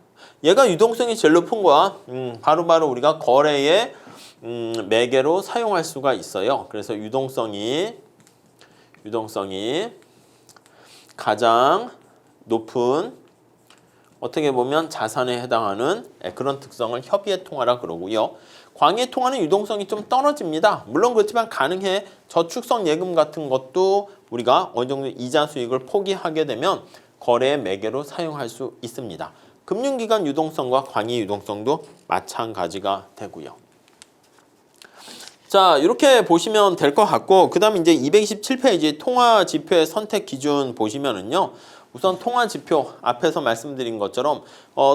얘가 유동성이 제일 높은 거야. 바로 우리가 거래의 매개로 사용할 수가 있어요. 그래서 유동성이 가장 높은 어떻게 보면 자산에 해당하는 그런 특성을 협의의 통화라 그러고요. 광의의 통화는 유동성이 좀 떨어집니다. 물론 그렇지만 가능해. 저축성 예금 같은 것도 우리가 어느 정도 이자 수익을 포기하게 되면 거래의 매개로 사용할 수 있습니다. 금융기관 유동성과 광의의 유동성도 마찬가지가 되고요. 자, 이렇게 보시면 될 것 같고 그 다음에 이제 227페이지 통화지표의 선택 기준 보시면은요. 우선 통화지표 앞에서 말씀드린 것처럼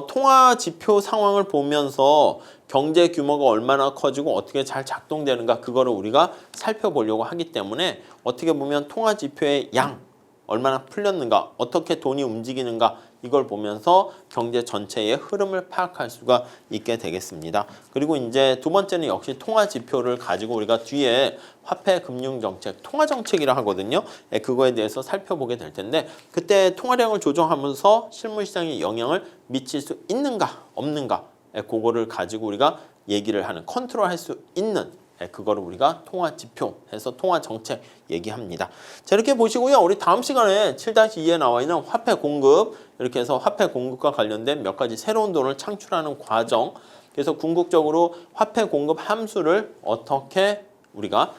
통화지표 상황을 보면서 경제 규모가 얼마나 커지고 어떻게 잘 작동되는가 그거를 우리가 살펴보려고 하기 때문에 어떻게 보면 통화지표의 양 얼마나 풀렸는가 어떻게 돈이 움직이는가 이걸 보면서 경제 전체의 흐름을 파악할 수가 있게 되겠습니다. 그리고 이제 두 번째는 역시 통화지표를 가지고 우리가 뒤에 화폐 금융정책, 통화정책이라 하거든요. 그거에 대해서 살펴보게 될 텐데 그때 통화량을 조정하면서 실물시장에 영향을 미칠 수 있는가 없는가 그거를 가지고 우리가 얘기를 하는 컨트롤할 수 있는 그거를 우리가 통화지표 해서 통화정책 얘기합니다. 자, 이렇게 보시고요. 우리 다음 시간에 7-2에 나와 있는 화폐 공급 이렇게 해서 화폐 공급과 관련된 몇 가지 새로운 돈을 창출하는 과정 그래서 궁극적으로 화폐 공급 함수를 어떻게 우리가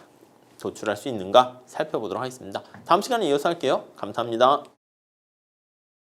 도출할 수 있는가 살펴보도록 하겠습니다. 다음 시간에 이어서 할게요. 감사합니다.